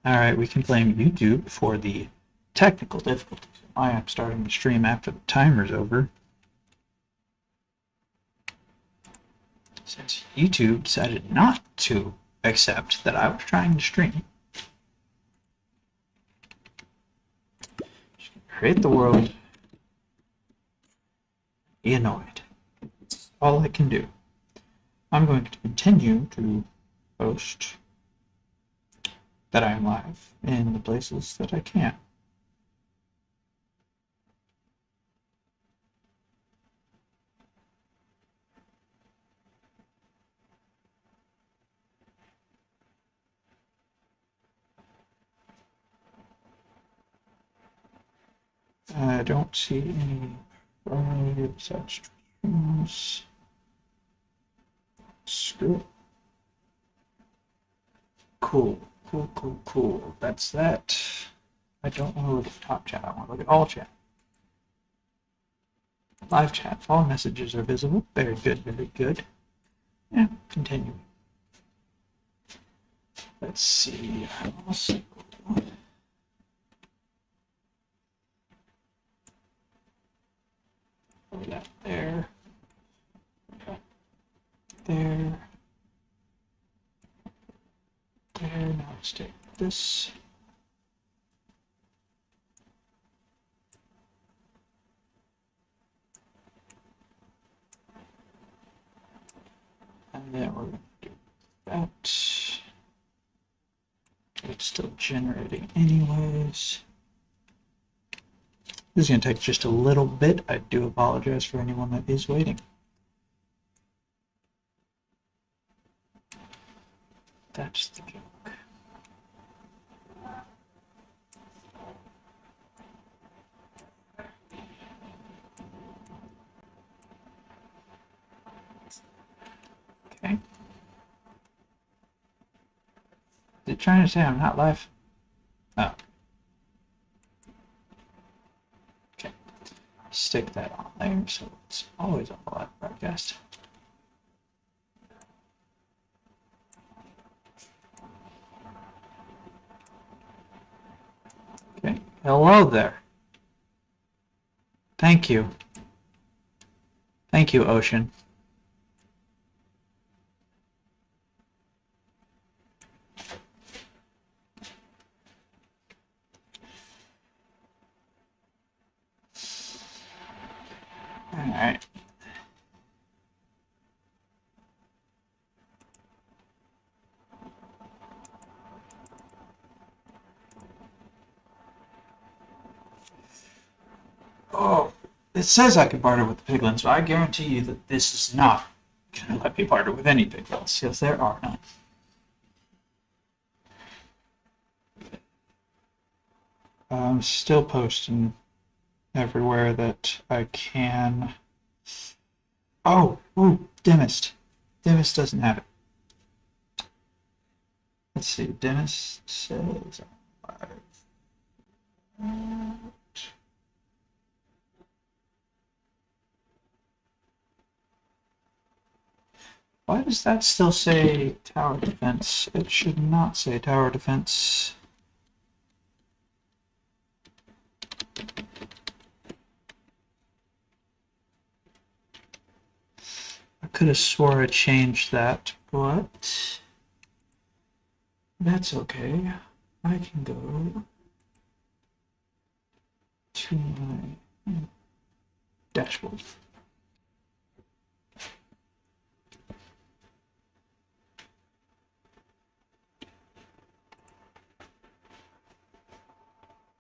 Alright, we can blame YouTube for the technical difficulties. I am starting the stream after the timer's over, since YouTube decided not to accept that I was trying to stream. Just create the world. Be annoyed. That's all I can do. I'm going to continue to post that I am live in the places that I can. I don't see any such streams. Screw it. Cool. That's that. I don't want to look at top chat. I want to look at all chat. Live chat. All messages are visible. Very good, very good. Yeah, continuing. Let's see. Put that there. There. There. Now let's take this. And then we're going to do that. It's still generating anyways. This is going to take just a little bit. I do apologize for anyone that is waiting. That's the joke. Okay. Is it trying to say I'm not live? Oh. Okay. Stick that on there so it's always on the live broadcast. Okay. Hello there. Thank you. Thank you, Ocean. All right. Oh, it says I can barter with the piglins, but I guarantee you that this is not going to let me barter with any piglins, because there are none. I'm still posting everywhere that I can. Oh, ooh, Demist. Demist doesn't have it. Let's see, Demist says why does that still say tower defense? It should not say tower defense. I could have swore I changed that, but that's okay. I can go to my dashboard.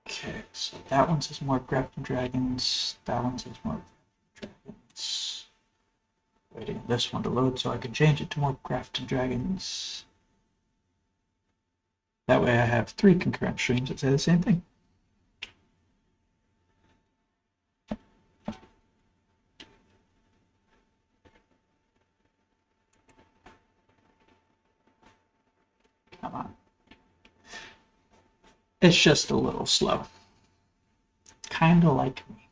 Okay, so that one says Morbcraft and Dragons. That one says Morbcraft and Dragons. Waiting for this one to load so I can change it to Morbcraft and Dragons. That way I have 3 concurrent streams that say the same thing. Come on. It's just a little slow. Kinda like me.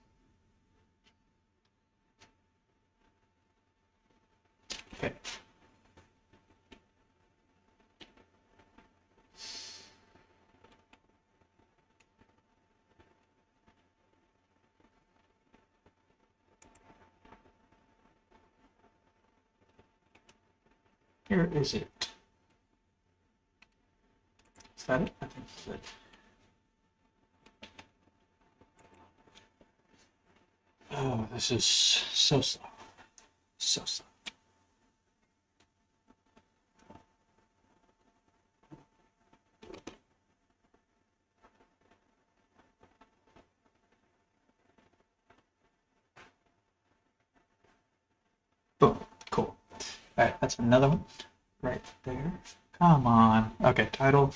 Okay. Where is it? Is that it? I think that's it. Oh, this is so slow. So slow. Boom. Cool. Alright, that's another one. Right there. Come on. Okay, title.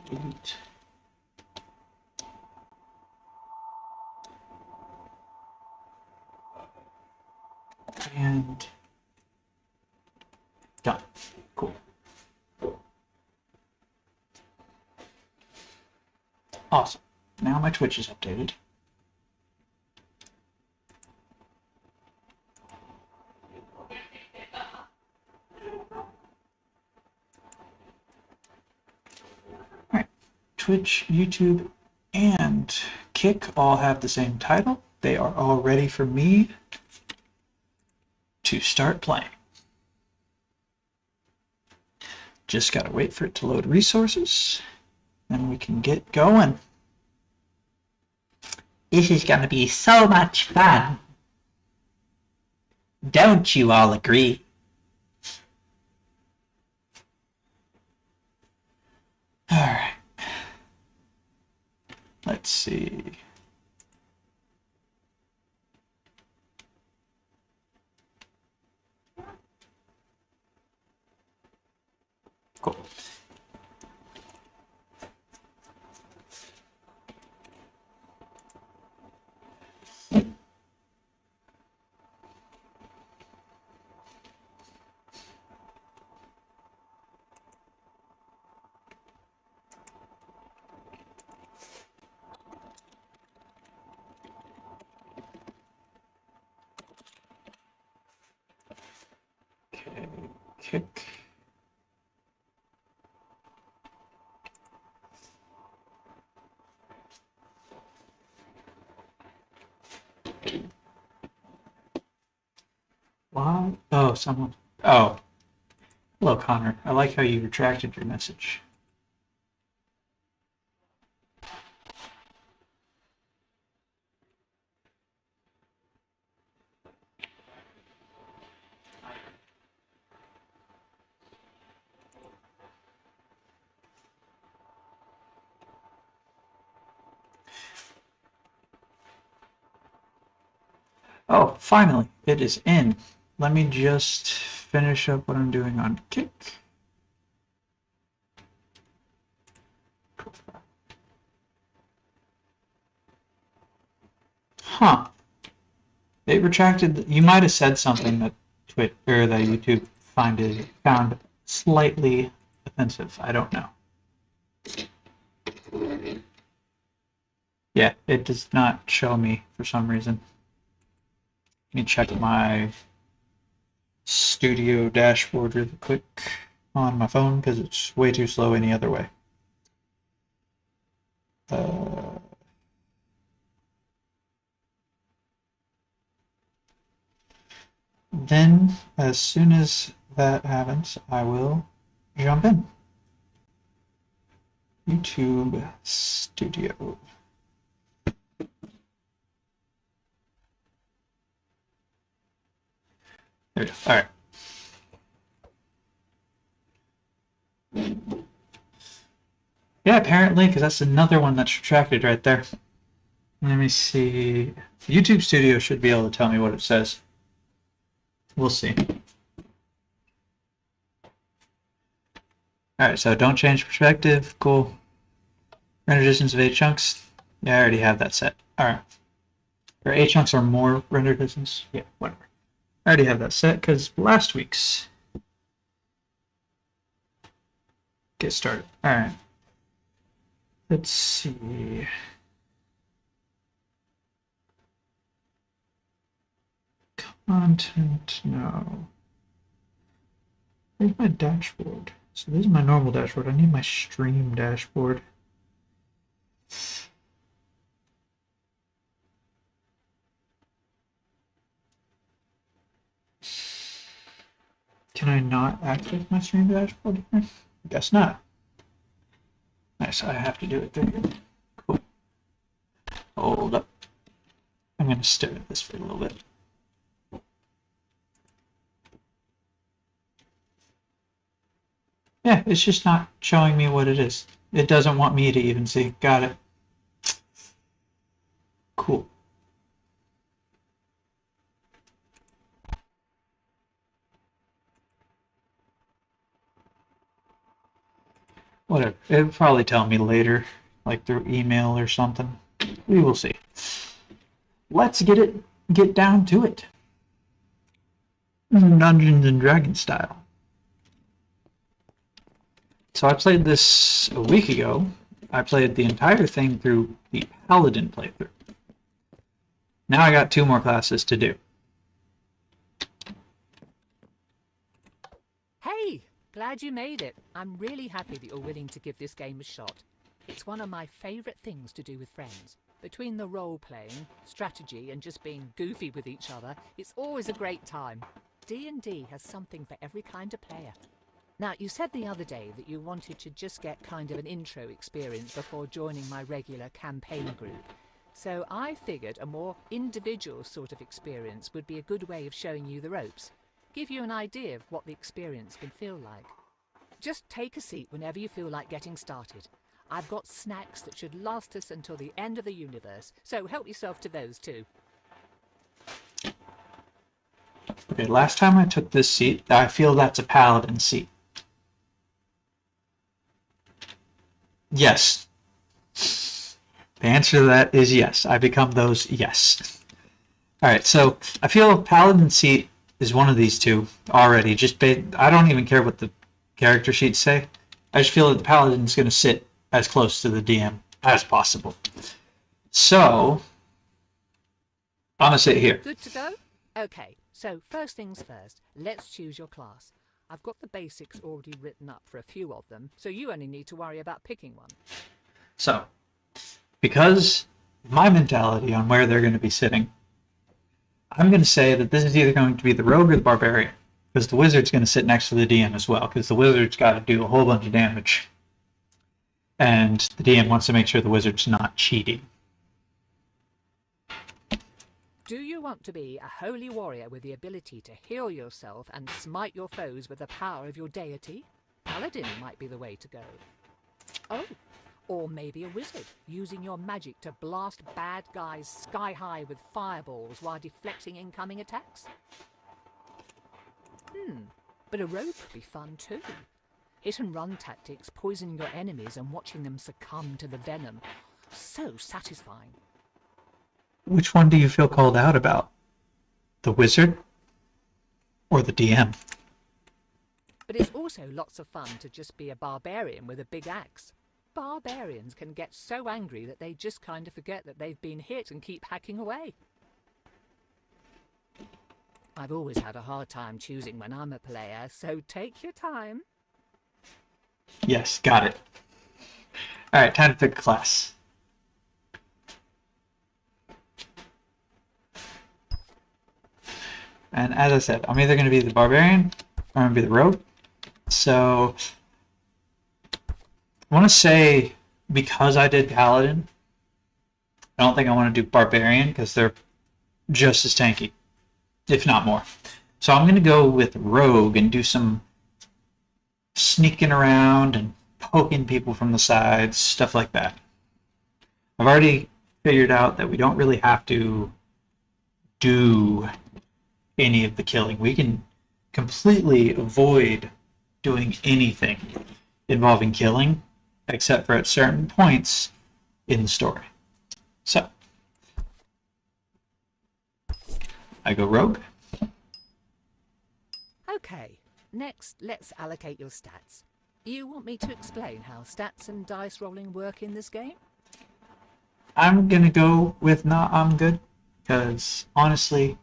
Delete. And done. Cool. Awesome. Now my Twitch is updated. Alright. Twitch, YouTube, and Kick all have the same title. They are all ready for me to start playing. Just gotta wait for it to load resources, and we can get going. This is gonna be so much fun. Don't you all agree? Alright. Let's see. Cool. Okay, Kick. What? Oh, someone. Oh. Hello, Connor. I like how you retracted your message. Oh, finally, it is in. Let me just finish up what I'm doing on Kick. Huh. They retracted. You might have said something that Twitch or that YouTube found slightly offensive. I don't know. Yeah, it does not show me for some reason. Let me check my studio dashboard really quick on my phone because it's way too slow any other way. Then, as soon as that happens, I will jump in. YouTube Studio. There we go. All right. Yeah, apparently, because that's another one that's retracted right there. Let me see. YouTube Studio should be able to tell me what it says. We'll see. All right, so don't change perspective. Cool. Render distance of 8 chunks. Yeah, I already have that set. All right. Or 8 chunks or more render distance. Yeah, whatever. I already have that set because last week's. Get started. All right. Let's see. Content, no. Where's my dashboard? So this is my normal dashboard. I need my stream dashboard. Can I not access my stream dashboard here? Guess not. Nice, I have to do it through here. Cool. Hold up. I'm going to stare at this for a little bit. Yeah, it's just not showing me what it is. It doesn't want me to even see. Got it. Cool. Whatever. It'll probably tell me later, like through email or something. We will see. Let's get down to it. Dungeons and Dragons style. So I played this a week ago. I played the entire thing through the Paladin playthrough. Now I got 2 more classes to do. Hey, glad you made it. I'm really happy that you're willing to give this game a shot. It's one of my favourite things to do with friends. Between the role-playing, strategy and just being goofy with each other, it's always a great time. D&D has something for every kind of player. Now, you said the other day that you wanted to just get kind of an intro experience before joining my regular campaign group. So I figured a more individual sort of experience would be a good way of showing you the ropes. Give you an idea of what the experience can feel like. Just take a seat whenever you feel like getting started. I've got snacks that should last us until the end of the universe, so help yourself to those too. Okay, last time I took this seat, I feel that's a Paladin seat. Yes. The answer to that is yes. I become those, yes. Alright, so I feel a Paladin seat is one of these two already. I don't even care what the character sheets say. I just feel that the Paladin's going to sit as close to the DM as possible. So, I'm going to sit here. Good to go? Okay, so first things first, let's choose your class. I've got the basics already written up for a few of them, so you only need to worry about picking one. So, because my mentality on where they're going to be sitting, I'm going to say that this is either going to be the rogue or the barbarian, because the wizard's going to sit next to the DM as well, because the wizard's got to do a whole bunch of damage. And the DM wants to make sure the wizard's not cheating. Do you want to be a holy warrior with the ability to heal yourself and smite your foes with the power of your deity? Paladin might be the way to go. Oh, or maybe a wizard, using your magic to blast bad guys sky high with fireballs while deflecting incoming attacks? But a rogue could be fun too. Hit and run tactics, poisoning your enemies and watching them succumb to the venom. So satisfying. Which one do you feel called out about? The wizard or the DM? But it's also lots of fun to just be a barbarian with a big axe. Barbarians can get so angry that they just kind of forget that they've been hit and keep hacking away. I've always had a hard time choosing when I'm a player, so take your time. Yes, got it. Alright, time to pick a class. And as I said, I'm either going to be the barbarian or I'm going to be the rogue. So, I want to say, because I did paladin, I don't think I want to do barbarian because they're just as tanky, if not more. So I'm going to go with rogue and do some sneaking around and poking people from the sides, stuff like that. I've already figured out that we don't really have to do any of the killing. We can completely avoid doing anything involving killing, except for at certain points in the story. So, I go rogue. Okay, next let's allocate your stats. You want me to explain how stats and dice rolling work in this game? I'm gonna go with I'm good, because honestly,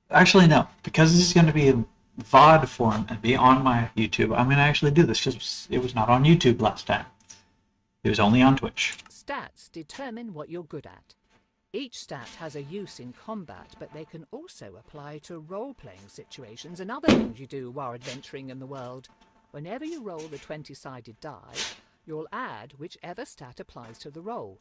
actually no, because this is going to be a VOD form and be on my YouTube, I'm going to actually do this because it was not on YouTube last time. It was only on Twitch. Stats determine what you're good at. Each stat has a use in combat, but they can also apply to role-playing situations and other things you do while adventuring in the world. Whenever you roll the 20-sided die, you'll add whichever stat applies to the roll.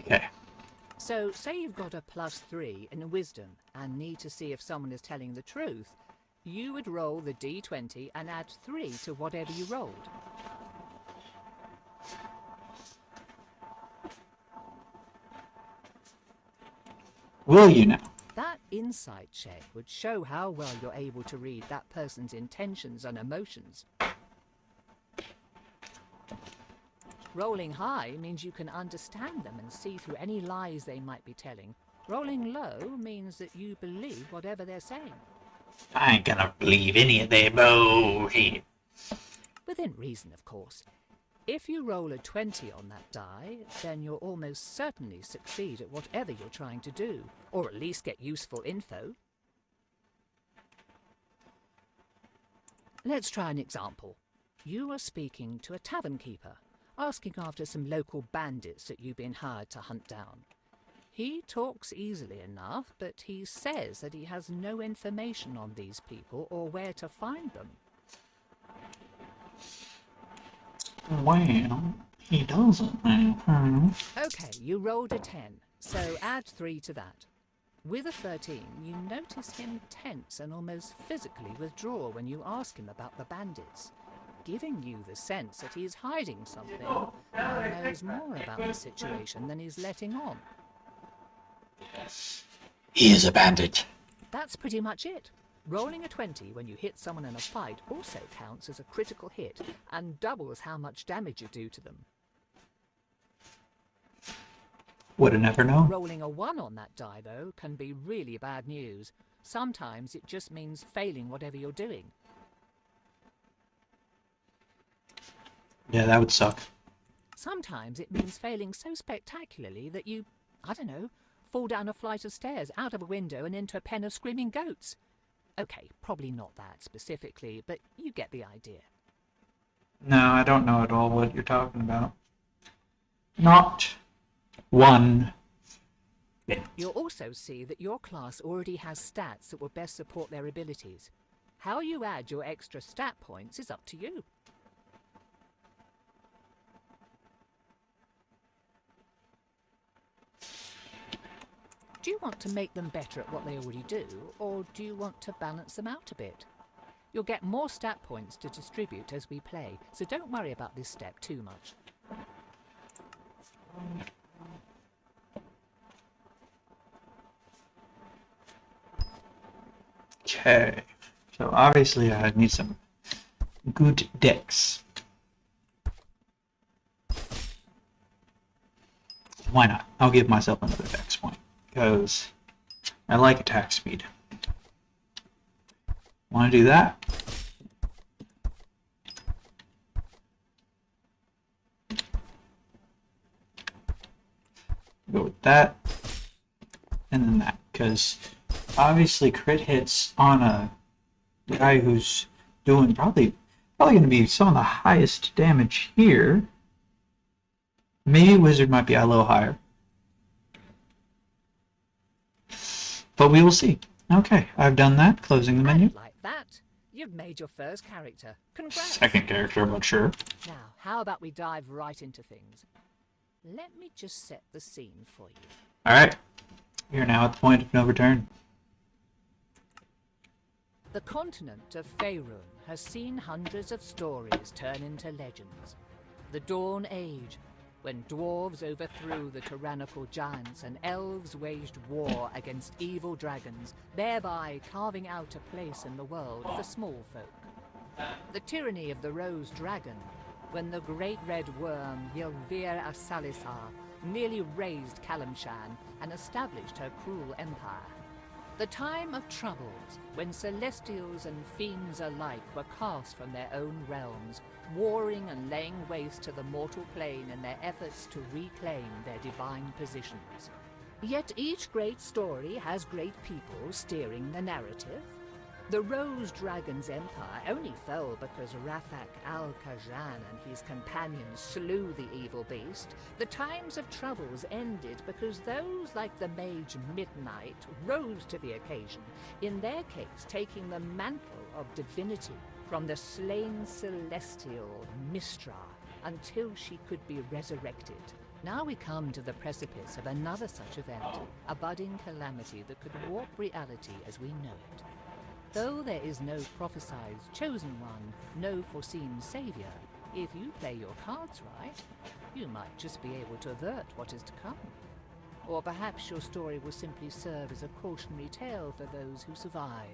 Okay. So, say you've got a +3 in wisdom and need to see if someone is telling the truth, you would roll the d20 and add 3 to whatever you rolled. Will you now? That insight check would show how well you're able to read that person's intentions and emotions. Rolling high means you can understand them and see through any lies they might be telling. Rolling low means that you believe whatever they're saying. I ain't gonna believe any of their bullshit. Within reason, of course. If you roll a 20 on that die, then you'll almost certainly succeed at whatever you're trying to do, or at least get useful info. Let's try an example. You are speaking to a tavern keeper, asking after some local bandits that you've been hired to hunt down. He talks easily enough, but he says that he has no information on these people or where to find them. Well, he doesn't now. Okay, you rolled a 10, so add 3 to that. With a 13, you notice him tense and almost physically withdraw when you ask him about the bandits, giving you the sense that he is hiding something and knows more about the situation than he's letting on. He is a bandit. That's pretty much it. Rolling a 20 when you hit someone in a fight also counts as a critical hit and doubles how much damage you do to them. Would have never known. Rolling a 1 on that die, though, can be really bad news. Sometimes it just means failing whatever you're doing. Yeah, that would suck. Sometimes it means failing so spectacularly that you, I don't know, fall down a flight of stairs, out of a window and into a pen of screaming goats. Okay, probably not that specifically, but you get the idea. No, I don't know at all what you're talking about. Not one bit. You'll also see that your class already has stats that will best support their abilities. How you add your extra stat points is up to you. Do you want to make them better at what they already do, or do you want to balance them out a bit? You'll get more stat points to distribute as we play, so don't worry about this step too much. Okay. So obviously I need some good decks. Why not? I'll give myself another dex point, because I like attack speed. Want to do that? Go with that, and then that, because obviously crit hits on a guy who's doing probably going to be some of the highest damage here. Maybe Wizard might be a little higher. But we will see. Okay, I've done that. Closing the menu. And like that, you've made your first character. Congrats! Second character, but sure. Now, how about we dive right into things? Let me just set the scene for you. Alright. We are now at the point of no return. The continent of Faerun has seen hundreds of stories turn into legends. The Dawn Age, when dwarves overthrew the tyrannical giants and elves waged war against evil dragons, thereby carving out a place in the world for small folk. The tyranny of the Rose Dragon, when the great red worm Ylvir Asalisar nearly razed Kalimshan and established her cruel empire. The time of troubles, when celestials and fiends alike were cast from their own realms, warring and laying waste to the mortal plane in their efforts to reclaim their divine positions. Yet each great story has great people steering the narrative. The Rose Dragon's empire only fell because Rafak al-Khajan and his companions slew the evil beast. The times of troubles ended because those like the mage Midnight rose to the occasion, in their case taking the mantle of divinity from the slain celestial Mistra until she could be resurrected. Now we come to the precipice of another such event, a budding calamity that could warp reality as we know it. Though there is no prophesied chosen one, no foreseen savior, if you play your cards right, you might just be able to avert what is to come. Or perhaps your story will simply serve as a cautionary tale for those who survive.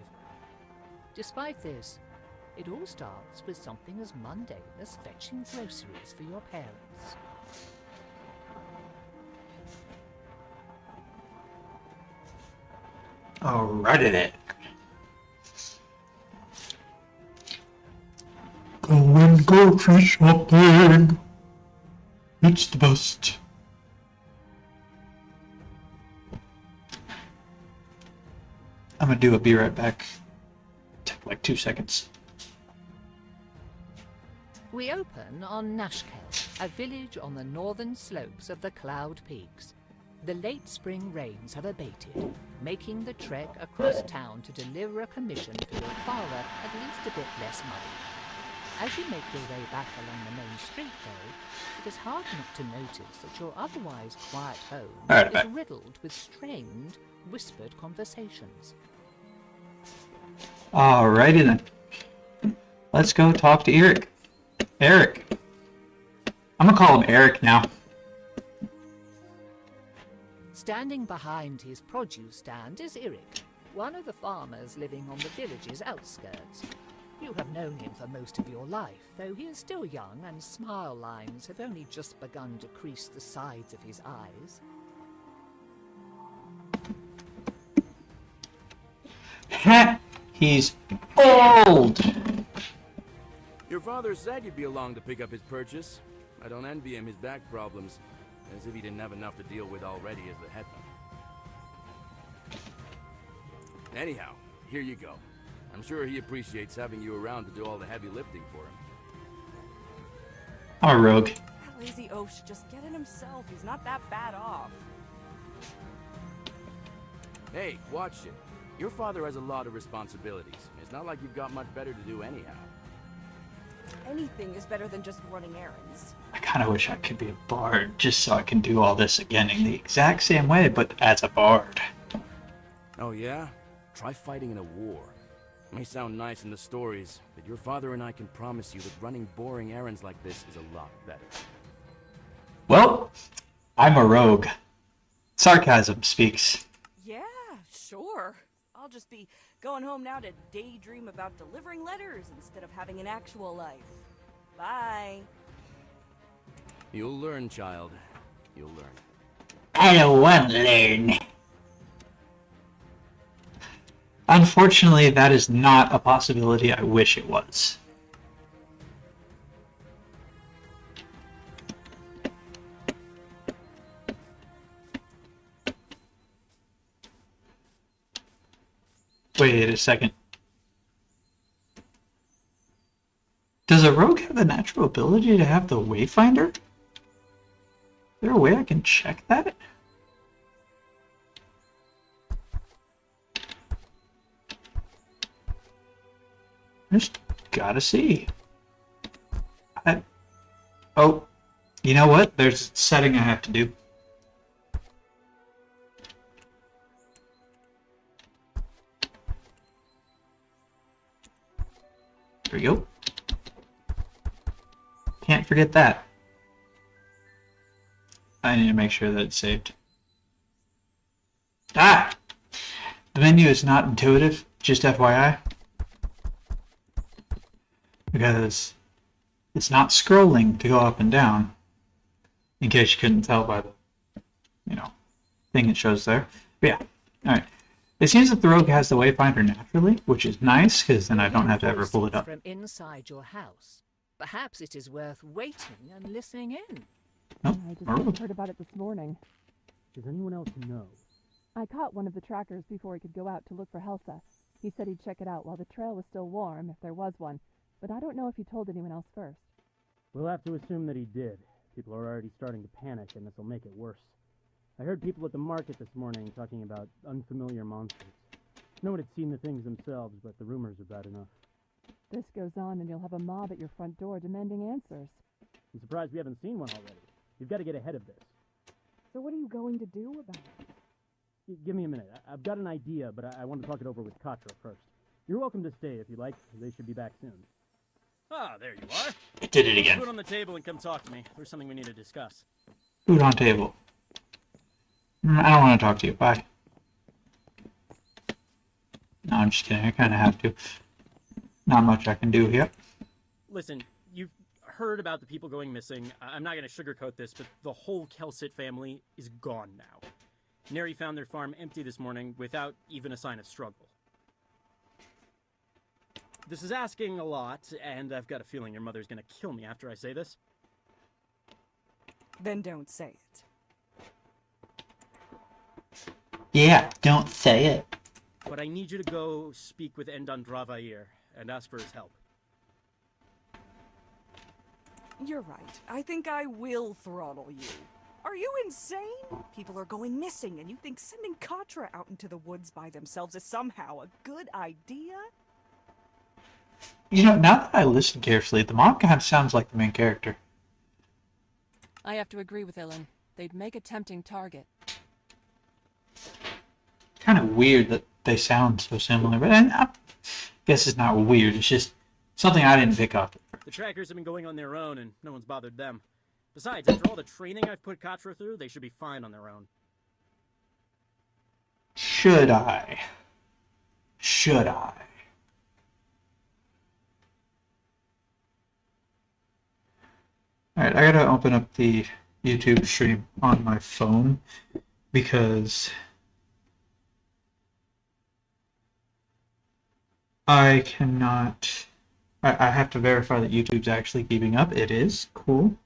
Despite this, it all starts with something as mundane as fetching groceries for your parents. Alrighty then. Going grocery shopping. It's the best. I'm gonna do a be right back. Take like 2 seconds. We open on Nashkel, a village on the northern slopes of the Cloud Peaks. The late spring rains have abated, making the trek across town to deliver a commission for your father at least a bit less money. As you make your way back along the main street, though, it is hard not to notice that your otherwise quiet home is riddled with strained, whispered conversations. Alrighty then. Let's go talk to Eric. Eric. I'm gonna call him Eric now. Standing behind his produce stand is Eric, one of the farmers living on the village's outskirts. You have known him for most of your life, though he is still young and smile lines have only just begun to crease the sides of his eyes. He's old! Your father said you'd be along to pick up his purchase. I don't envy him his back problems, as if he didn't have enough to deal with already as the headman. Anyhow, here you go. I'm sure he appreciates having you around to do all the heavy lifting for him. I'm a rogue. That lazy oaf should just get it himself. He's not that bad off. Hey, watch it. Your father has a lot of responsibilities. It's not like you've got much better to do anyhow. Anything is better than just running errands. I kind of wish I could be a bard, just so I can do all this again in the exact same way, but as a bard. Oh yeah? Try fighting in a war. It may sound nice in the stories, but your father and I can promise you that running boring errands like this is a lot better. Well, I'm a rogue. Sarcasm speaks. Yeah, sure. I'll just be going home now to daydream about delivering letters instead of having an actual life. Bye. You'll learn, child. You'll learn. I don't want to learn. Unfortunately, that is not a possibility I wish it was. Wait a second. Does a rogue have the natural ability to have the Wayfinder? Is there a way I can check that? Just gotta see. Oh, you know what? There's a setting I have to do. There we go. Can't forget that. I need to make sure that it's saved. Ah! The menu is not intuitive, just FYI. Because it's not scrolling to go up and down. In case you couldn't tell by the, thing it shows there. But yeah, alright. It seems that the rogue has the wayfinder naturally, which is nice, because then I don't have to ever pull it up. From inside your house. Perhaps it is worth waiting and listening in. Oh, I just rogue. heard about it this morning. Does anyone else know? I caught one of the trackers before he could go out to look for Helsa. He said he'd check it out while the trail was still warm, if there was one. But I don't know if he told anyone else first. We'll have to assume that he did. People are already starting to panic, and this will make it worse. I heard people at the market this morning talking about unfamiliar monsters. No one had seen the things themselves, but the rumors are bad enough. This goes on and you'll have a mob at your front door demanding answers. I'm surprised we haven't seen one already. You've got to get ahead of this. So what are you going to do about it? Give me a minute. I've got an idea, but I want to talk it over with Katra first. You're welcome to stay if you like. They should be back soon. Ah, there you are. It did it Put again. it on the table and come talk to me. There's something we need to discuss. Food on table. I don't want to talk to you. Bye. No, I'm just kidding. I kind of have to. Not much I can do here. Listen, you've heard about the people going missing. I'm not going to sugarcoat this, but the whole Kelsit family is gone now. Neri found their farm empty this morning without even a sign of struggle. This is asking a lot, and I've got a feeling your mother's going to kill me after I say this. Then don't say it. Yeah, don't say it. But I need you to go speak with Endan Dravair and ask for his help. You're right. I think I will throttle you. Are you insane? People are going missing, and you think sending Katra out into the woods by themselves is somehow a good idea? Now that I listen carefully, the mom kind of sounds like the main character. I have to agree with Ilan. They'd make a tempting target. Kind of weird that they sound so similar, but I guess it's not weird. It's just something I didn't pick up. The trackers have been going on their own, and no one's bothered them. Besides, after all the training I've put Katra through, they should be fine on their own. Should I? Should I? Alright, I gotta open up the YouTube stream on my phone because I cannot. I have to verify that YouTube's actually keeping up. It is. Cool.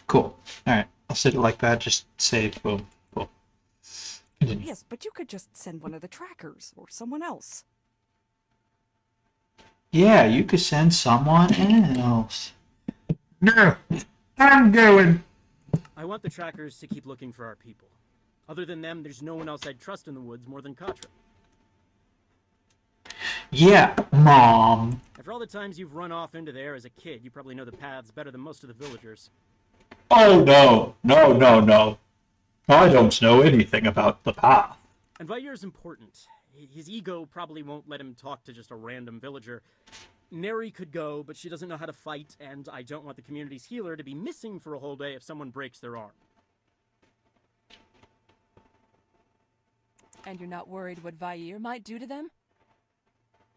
Cool. Alright, I'll set it like that. Just save. Boom. Cool. Continue. Yes, but you could just send one of the trackers, or someone else. Yeah, you could send someone else. No, I'm going. I want the trackers to keep looking for our people. Other than them, there's no one else I'd trust in the woods more than Katra. Yeah, Mom. After all the times you've run off into there as a kid, you probably know the paths better than most of the villagers. Oh no, no, no, no. I don't know anything about the path. And Vair's important. His ego probably won't let him talk to just a random villager. Neri could go, but she doesn't know how to fight, and I don't want the community's healer to be missing for a whole day if someone breaks their arm. And you're not worried what Vair might do to them?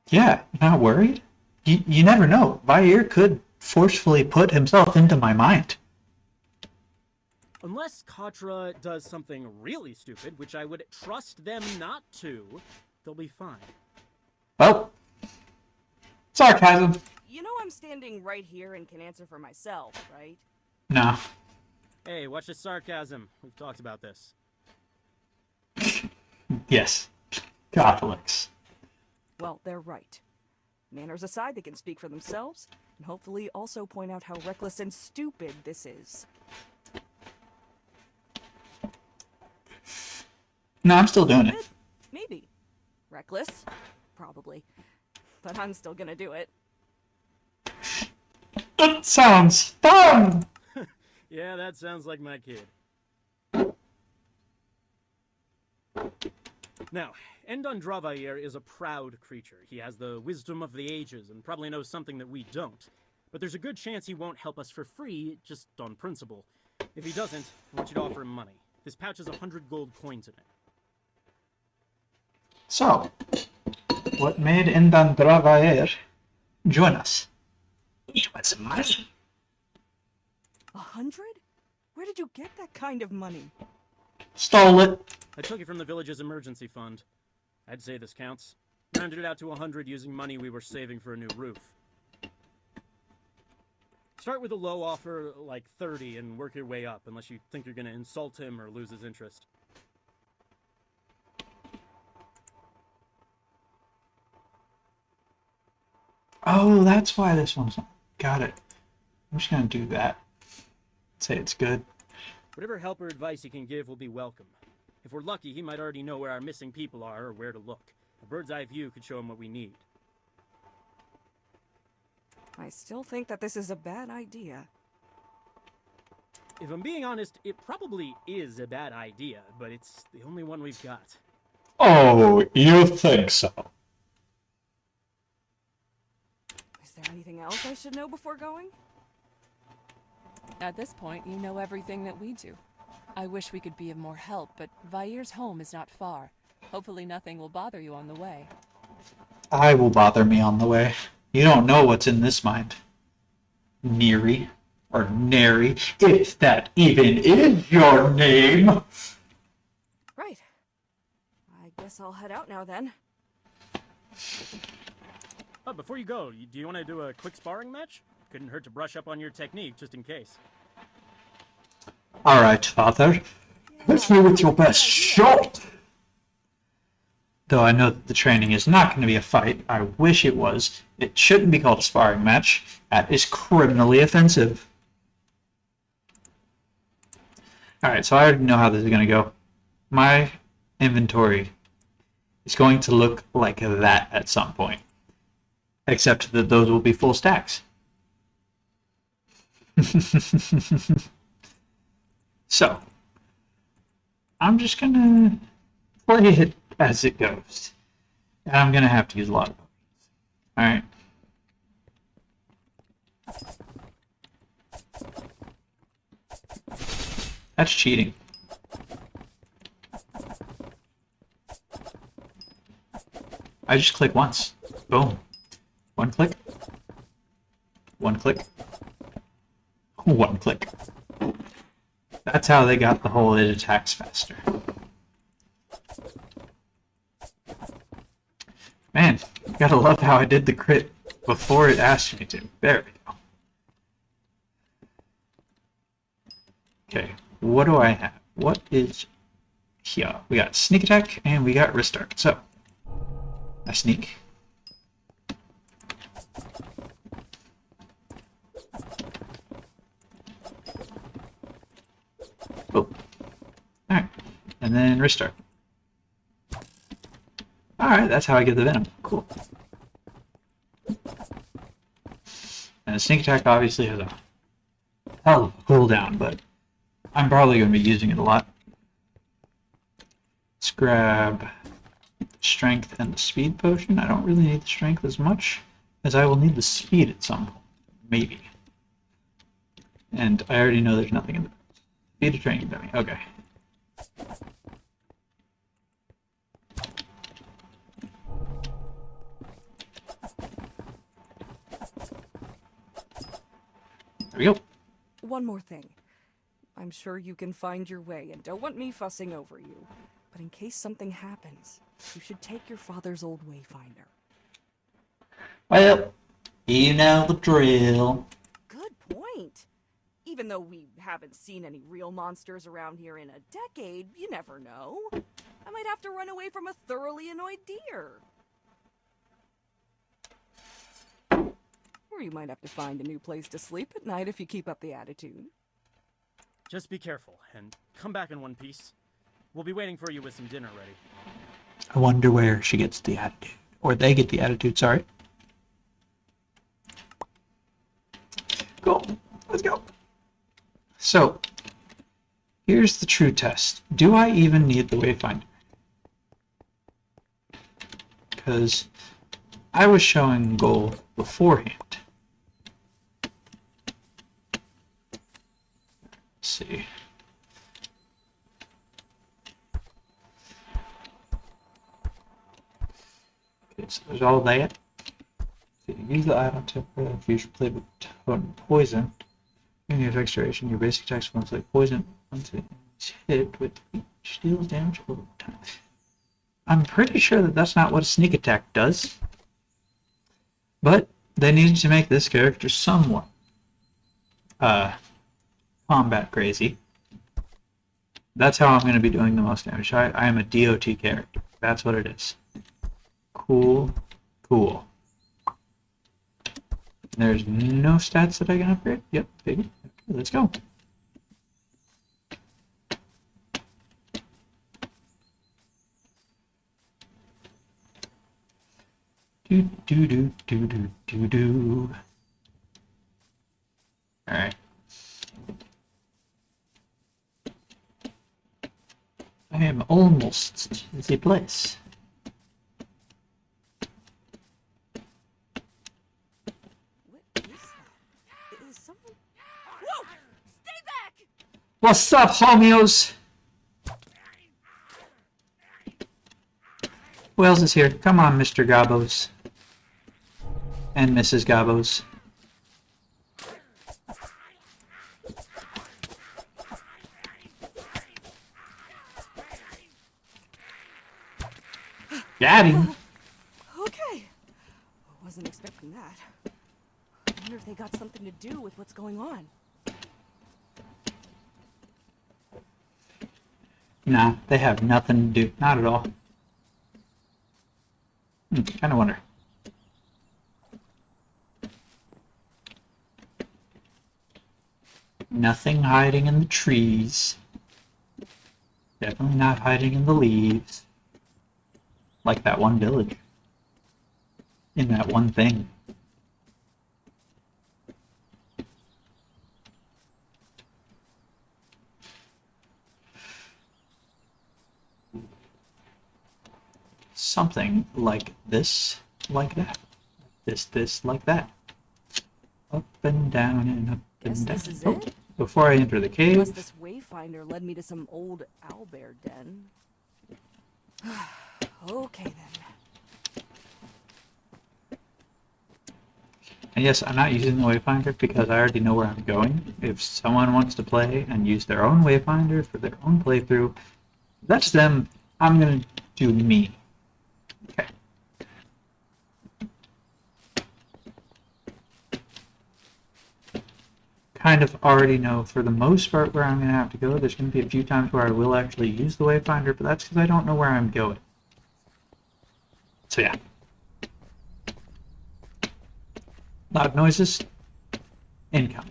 Yeah, you're not worried? You never know. Vair could forcefully put himself into my mind. Unless Katra does something really stupid, which I would trust them not to, they'll be fine. Well, sarcasm. You know I'm standing right here and can answer for myself, right? No. Hey, watch the sarcasm. We've talked about this. Yes. Catholics. Well, they're right. Manners aside, they can speak for themselves, and hopefully also point out how reckless and stupid this is. No, I'm still doing it. Maybe. Reckless? Probably. But I'm still gonna do it. It sounds fun! Yeah, that sounds like my kid. Now, Endan Dravair is a proud creature. He has the wisdom of the ages and probably knows something that we don't. but there's a good chance he won't help us for free, just on principle. If he doesn't, I want you to offer him money. This pouch has 100 gold coins in it. So, what made Indandravaer join us? You want some money? 100? Where did you get that kind of money? Stole it. I took it from the village's emergency fund. I'd say this counts. Rounded it out to 100 using money we were saving for a new roof. Start with a low offer, like 30, and work your way up, unless you think you're gonna insult him or lose his interest. Oh, that's why this one's not. Got it. I'm just gonna do that. Say it's good. Whatever help or advice he can give will be welcome. If we're lucky, he might already know where our missing people are or where to look. A bird's eye view could show him what we need. I still think that this is a bad idea. If I'm being honest, it probably is a bad idea, but it's the only one we've got. Oh, you think so? Is there anything else I should know before going? At this point, you know everything that we do. I wish we could be of more help, but Vair's home is not far. Hopefully nothing will bother you on the way. I will bother me on the way. You don't know what's in this mind. Neri, or Neri, if that even is your name. Right. I guess I'll head out now then. Oh, before you go, do you want to do a quick sparring match? Couldn't hurt to brush up on your technique, just in case. All right, father. Hit me with your best shot. Though I know that the training is not going to be a fight, I wish it was. It shouldn't be called a sparring match. That is criminally offensive. Alright, so I already know how this is going to go. My inventory is going to look like that at some point. Except that those will be full stacks. So, I'm just going to play it as it goes. And I'm going to have to use a lot of potions. Alright. That's cheating. I just click once. Boom. One click. One click. One click. That's how they got the whole it attacks faster. Man, you gotta love how I did the crit before it asked me to. There we go. Okay, what do I have? What is here? We got sneak attack and we got restart. So, I sneak. Oh. Alright, and then restart. Alright, that's how I get the venom. Cool. And the sneak attack obviously has a hell of a cooldown, but I'm probably going to be using it a lot. Let's grab the strength and the speed potion. I don't really need the strength as much as I will need the speed at some point. Maybe. And I already know there's nothing in the speed of training dummy. Okay. There we go. One more thing. I'm sure you can find your way and don't want me fussing over you. But in case something happens, you should take your father's old wayfinder. Well, you know the drill. Good point. Even though we haven't seen any real monsters around here in a decade, you never know. I might have to run away from a thoroughly annoyed deer. Or you might have to find a new place to sleep at night if you keep up the attitude. Just be careful, and come back in one piece. We'll be waiting for you with some dinner ready. I wonder where she gets the attitude. Or they get the attitude, sorry. Cool. Let's go. So, here's the true test. Do I even need the wayfinder? Because I was showing goal beforehand. There's all that. So you use the item to infuse play with poison. In the effects duration, your basic attacks once like poison once it's hit with each deals damage over time. I'm pretty sure that that's not what a sneak attack does. But they needed to make this character somewhat combat crazy. That's how I'm going to be doing the most damage. I am a DOT character. That's what it is. Cool. Cool. There's no stats that I can upgrade? Yep, baby. Okay, let's go. Do do do do do do do. Alright. I am almost in the place. What is that? Is someone... Whoa! Stay back! What's up, homios? Who else is here? Come on, Mr. Gabos. And Mrs. Gabos. Got him. Okay. Wasn't expecting that. I wonder if they got something to do with what's going on. Nah, they have nothing to do. Not at all. Kind of wonder. Nothing hiding in the trees. Definitely not hiding in the leaves. Like that one village. In that one thing. Something like this, like that. This, like that. Up and down and up Guess and down. this is Oh, it? before I enter the cave, Unless this wayfinder led me to some old owlbear den. Okay then. and yes, I'm not using the wayfinder because I already know where I'm going. If someone wants to play and use their own wayfinder for their own playthrough, that's them. I'm gonna do me. Okay. Kind of already know for the most part where I'm going to have to go. There's going to be a few times where I will actually use the wayfinder, but that's because I don't know where I'm going. So yeah. Loud noises. Income.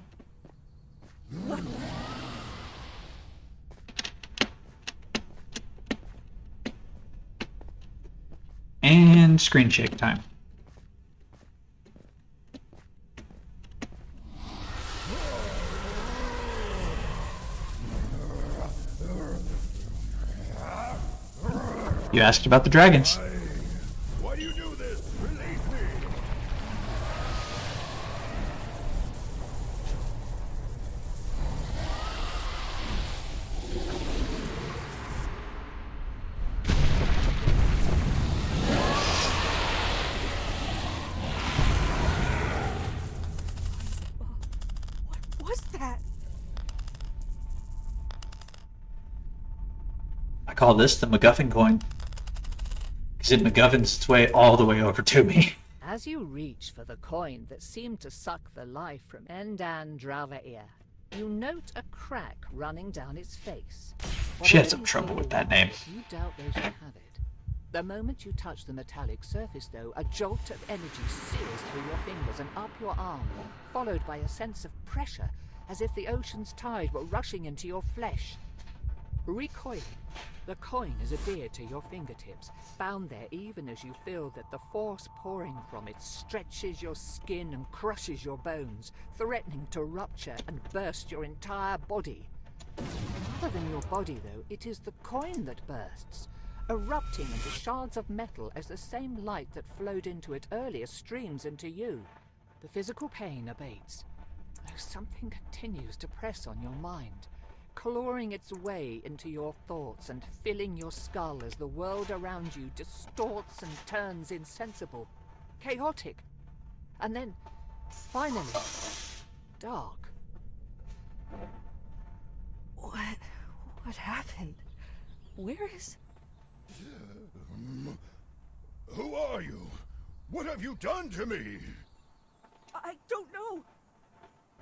And screen shake time. You asked about the dragons. Why do you do this? Release me! What was that? I call this the MacGuffin coin. Because it MacGuffins its way all the way over to me. As you reach for the coin that seemed to suck the life from Endan Dravair, you note a crack running down its face. She had some trouble with that name. You doubt those who have it. The moment you touch the metallic surface, though, a jolt of energy sears through your fingers and up your arm, followed by a sense of pressure, as if the ocean's tide were rushing into your flesh. Recoiling, the coin is adhered to your fingertips, bound there even as you feel that the force pouring from it stretches your skin and crushes your bones, threatening to rupture and burst your entire body. Rather than your body, though, it is the coin that bursts, erupting into shards of metal as the same light that flowed into it earlier streams into you. The physical pain abates, though something continues to press on your mind. clawing its way into your thoughts and filling your skull as the world around you distorts and turns insensible, chaotic, and then, finally, dark. What happened? Where is... Who are you? What have you done to me? I don't know.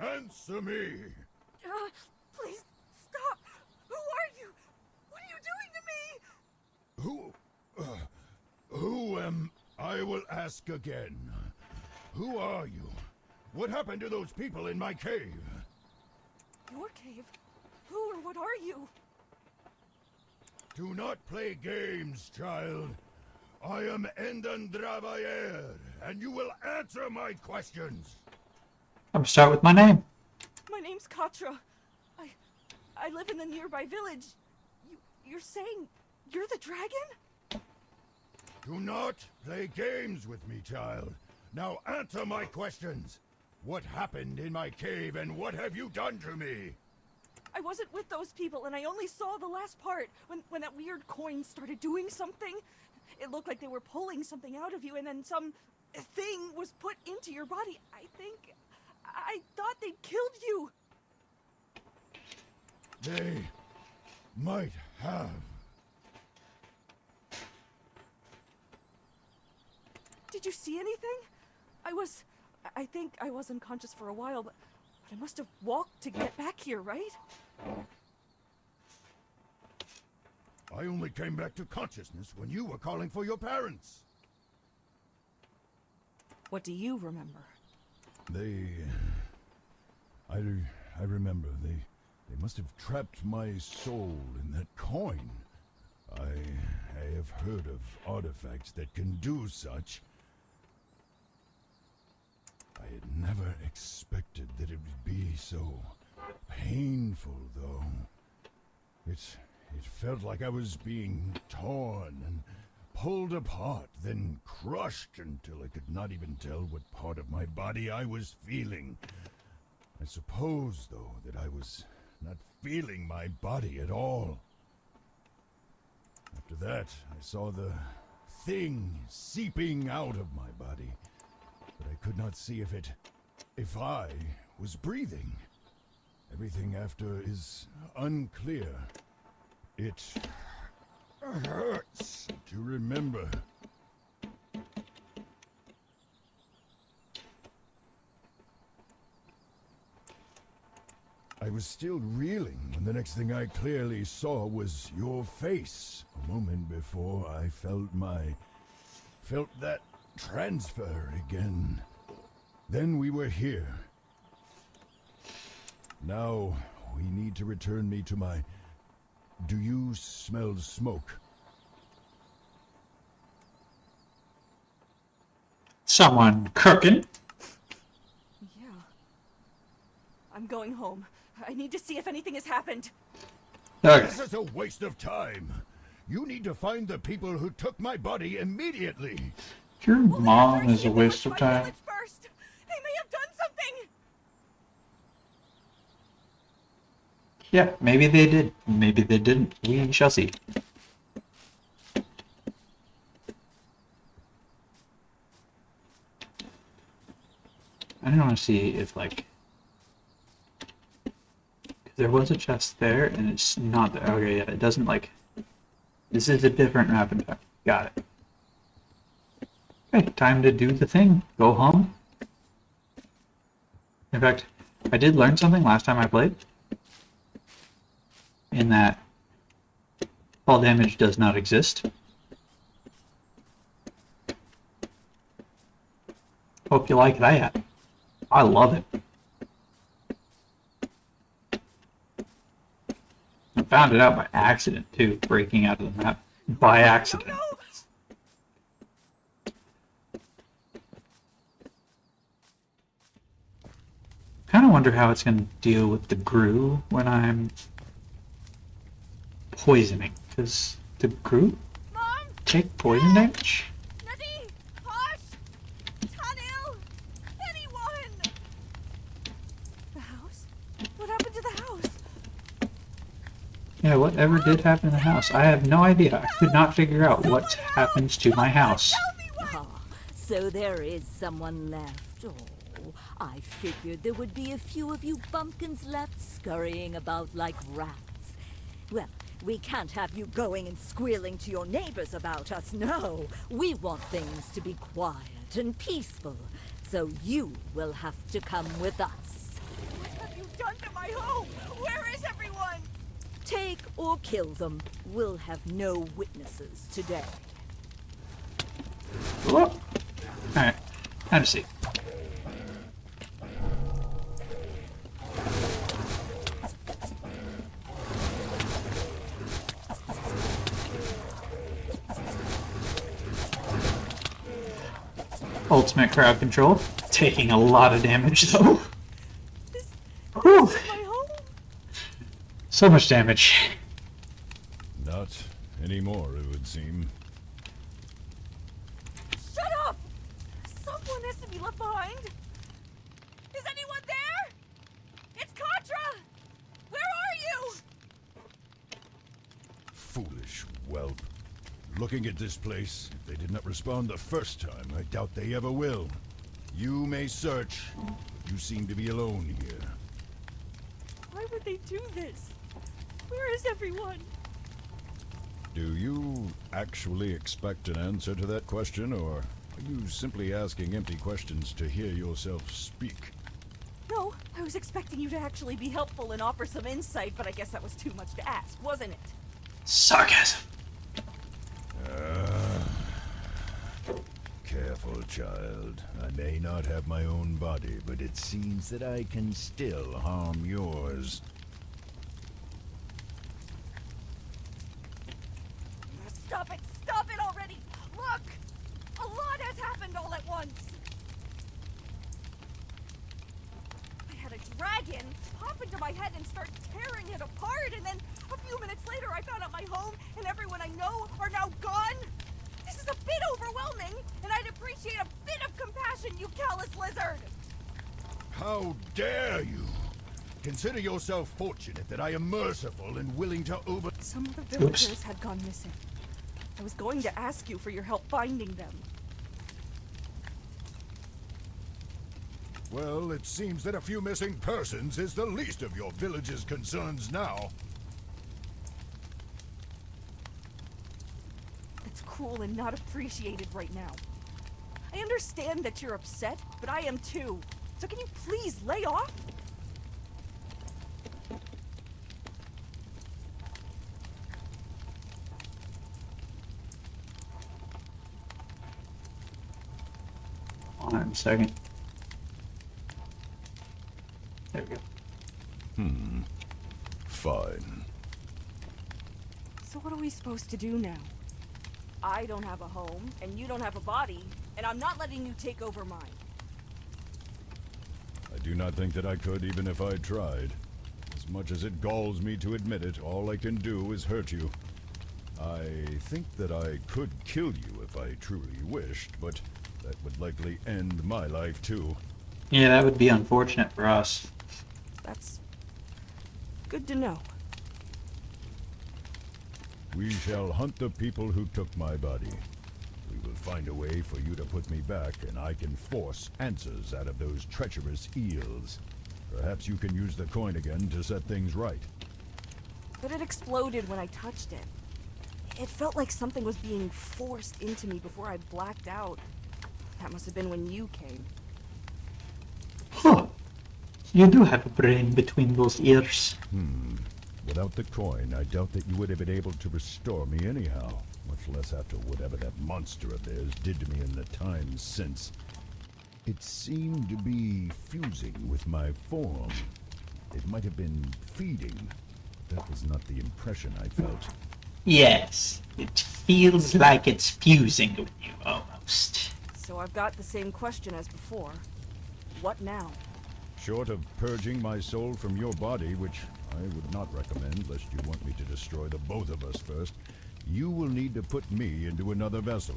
Answer me. Please, stop. Who are you? What are you doing to me? Who am I will ask again. Who are you? What happened to those people in my cave? Your cave? Who or what are you? Do not play games, child. I am Endan Dravayer, and you will answer my questions. I'm gonna start with my name. My name's Katra. I live in the nearby village. You're saying you're the dragon? Do not play games with me, child. Now answer my questions. What happened in my cave, and what have you done to me? I wasn't with those people, and I only saw the last part, when that weird coin started doing something. It looked like they were pulling something out of you, and then some thing was put into your body. I thought they'd killed you. They might have. Did you see anything? I think I was unconscious for a while, but I must have walked to get back here, right? I only came back to consciousness when you were calling for your parents. What do you remember? I remember. They must have trapped my soul in that coin. I have heard of artifacts that can do such. I had never expected that it would be so painful, though. It felt like I was being torn and pulled apart, then crushed until I could not even tell what part of my body I was feeling. I suppose, though, that I was not feeling my body at all. After that, I saw the thing seeping out of my body, but I could not see if I was breathing. Everything after is unclear. It hurts to remember. I was still reeling when the next thing I clearly saw was your face. A moment before I felt that transfer again. Then we were here. Now we need to return me to my... Do you smell smoke? Someone cooking. Yeah. I'm going home. I need to see if anything has happened. Okay. This is a waste of time. You need to find the people who took my body immediately. Your Well, mom first is a you waste watch of my time. village first. They may have done something. Yeah, maybe they did. Maybe they didn't. We shall see. I don't want to see if, like... There was a chest there, and it's not there. Okay, yeah, it doesn't, like... This is a different map in fact. Got it. Okay, time to do the thing. Go home. In fact, I did learn something last time I played. In that fall damage does not exist. Hope you like that. I love it. I found it out by accident too, breaking out of the map by accident. No. Kind of wonder how it's going to deal with the Gru when I'm poisoning, because the Gru Mom! take poison damage? Nadine! Harsh! Tanil! Anyone! The house? What happened to the house? Yeah, whatever did happen in the house? I have no idea. I could not figure out what happens to my house. Ah, so there is someone left. Oh, I figured there would be a few of you bumpkins left scurrying about like rats. Well, we can't have you going and squealing to your neighbors about us, no. We want things to be quiet and peaceful, so you will have to come with us. What have you done to my home? Where is everyone? Take or kill them. We'll have no witnesses today. Whoa. Alright, have a seat. Ultimate crowd control. Taking a lot of damage though. Whew. This is my home. So much damage. Not anymore, it would seem. Shut up! Someone has to be left behind. Is anyone there? It's Contra! Where are you? Foolish whelp. Looking at this place, if they did not respond the first time, I doubt they ever will. You may search, but you seem to be alone here. Why would they do this? Where is everyone? Do you actually expect an answer to that question, or are you simply asking empty questions to hear yourself speak? No, I was expecting you to actually be helpful and offer some insight, but I guess that was too much to ask, wasn't it? Sarcasm. Careful, child. I may not have my own body, but it seems that I can still harm yours. Stop it already! Look! A lot has happened all at once! I had a dragon pop into my head and start tearing it apart, and then a few minutes later I found out my home and everyone I know are now gone! This is a bit overwhelming, and I'd appreciate a bit of compassion, you callous lizard! How dare you! Consider yourself fortunate that I am merciful and willing to Some of the villagers had gone missing. I was going to ask you for your help finding them. Well, it seems that a few missing persons is the least of your village's concerns now. That's cruel and not appreciated right now. I understand that you're upset, but I am too. So can you please lay off? Hold on a second. There we go. Fine. So what are we supposed to do now? I don't have a home, and you don't have a body, and I'm not letting you take over mine. I do not think that I could, even if I tried. As much as it galls me to admit it, all I can do is hurt you. I think that I could kill you if I truly wished, but that would likely end my life too. Yeah, that would be unfortunate for us. That's good to know. We shall hunt the people who took my body. We will find a way for you to put me back, and I can force answers out of those treacherous eels. Perhaps you can use the coin again to set things right. But it exploded when I touched it. It felt like something was being forced into me before I blacked out. That must have been when you came. Huh. You do have a brain between those ears. Without the coin, I doubt that you would have been able to restore me anyhow, much less after whatever that monster of theirs did to me in the time since. It seemed to be fusing with my form. It might have been feeding, but that was not the impression I felt. Yes, it feels like it's fusing with you, almost. So I've got the same question as before. What now? Short of purging my soul from your body, which I would not recommend lest you want me to destroy the both of us first, you will need to put me into another vessel.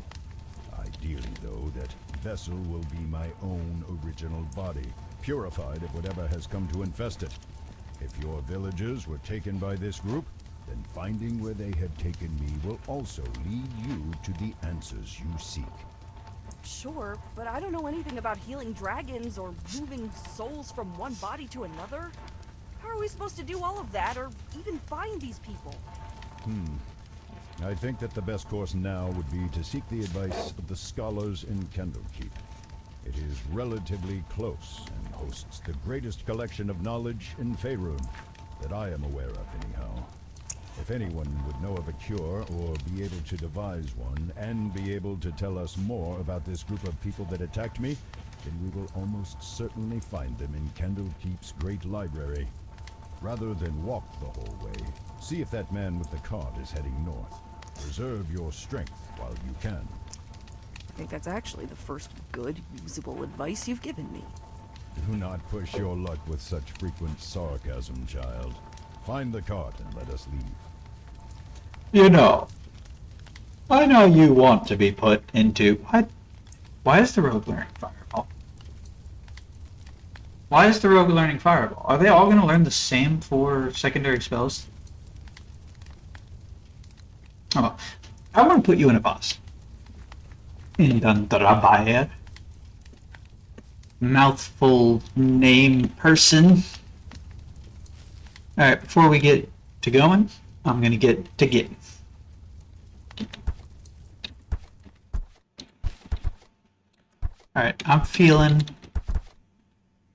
Ideally, though, that vessel will be my own original body, purified of whatever has come to infest it. If your villagers were taken by this group, then finding where they have taken me will also lead you to the answers you seek. Sure, but I don't know anything about healing dragons or moving souls from one body to another. How are we supposed to do all of that, or even find these people? I think that the best course now would be to seek the advice of the scholars in Candlekeep. It is relatively close and hosts the greatest collection of knowledge in Faerun that I am aware of anyhow. If anyone would know of a cure or be able to devise one and be able to tell us more about this group of people that attacked me, then we will almost certainly find them in Candlekeep's great library. Rather than walk the whole way, see if that man with the cart is heading north. Preserve your strength while you can. I think that's actually the first good, usable advice you've given me. Do not push your luck with such frequent sarcasm, child. Find the cart and let us leave. You know, I know you want to be put into... Why is the rogue learning Fireball? Why is the rogue learning Fireball? Are they all going to learn the same 4 secondary spells? Oh, I want to put you in a boss. Indandrabaya. Mouthful name person. Alright, before we get to going, I'm going to get to getting. Alright, I'm feeling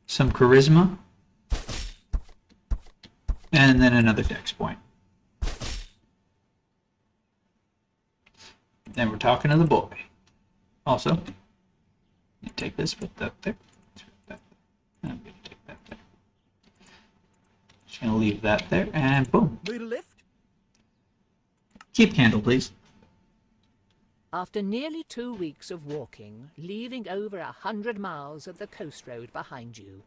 some charisma. And then another dex point. Then we're talking to the boy. Also, you take this, put that there. I'm going to take that there. Just going to leave that there, and boom. Little lift? Keep candle, please. After nearly 2 weeks of walking, leaving over 100 miles of the coast road behind you,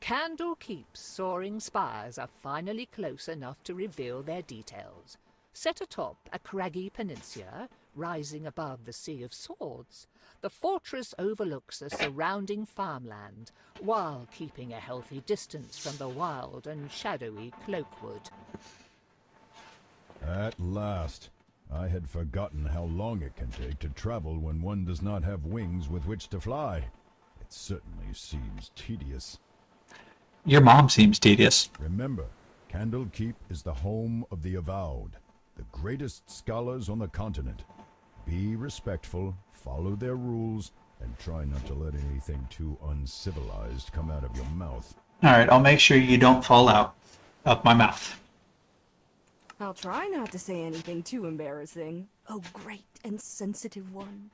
Candlekeep's soaring spires are finally close enough to reveal their details. Set atop a craggy peninsula, rising above the Sea of Swords, the fortress overlooks the surrounding farmland, while keeping a healthy distance from the wild and shadowy Cloakwood. At last. I had forgotten how long it can take to travel when one does not have wings with which to fly. It certainly seems tedious. Your mom seems tedious. Remember, Candlekeep is the home of the Avowed, the greatest scholars on the continent. Be respectful, follow their rules, and try not to let anything too uncivilized come out of your mouth. Alright, I'll make sure you don't fall out of my mouth. I'll try not to say anything too embarrassing. Oh, great and sensitive one.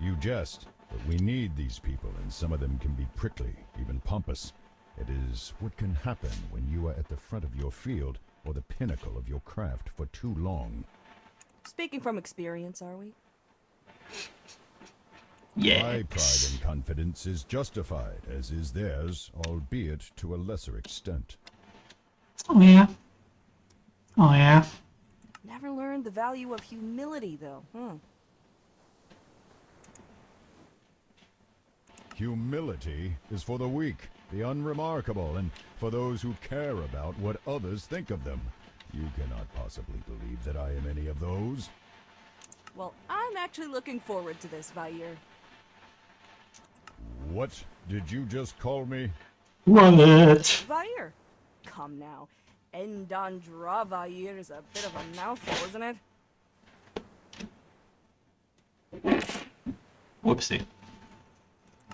You jest, but we need these people, and some of them can be prickly, even pompous. It is what can happen when you are at the front of your field or the pinnacle of your craft for too long. Speaking from experience, are we? Yes. My pride and confidence is justified, as is theirs, albeit to a lesser extent. Oh yeah. Oh yeah. Never learned the value of humility, though. Humility is for the weak, the unremarkable, and for those who care about what others think of them. You cannot possibly believe that I am any of those. Well, I'm actually looking forward to this, Vair. What did you just call me? What? Vair. Come now. Endandra Vair is a bit of a mouthful, isn't it? Whoopsie.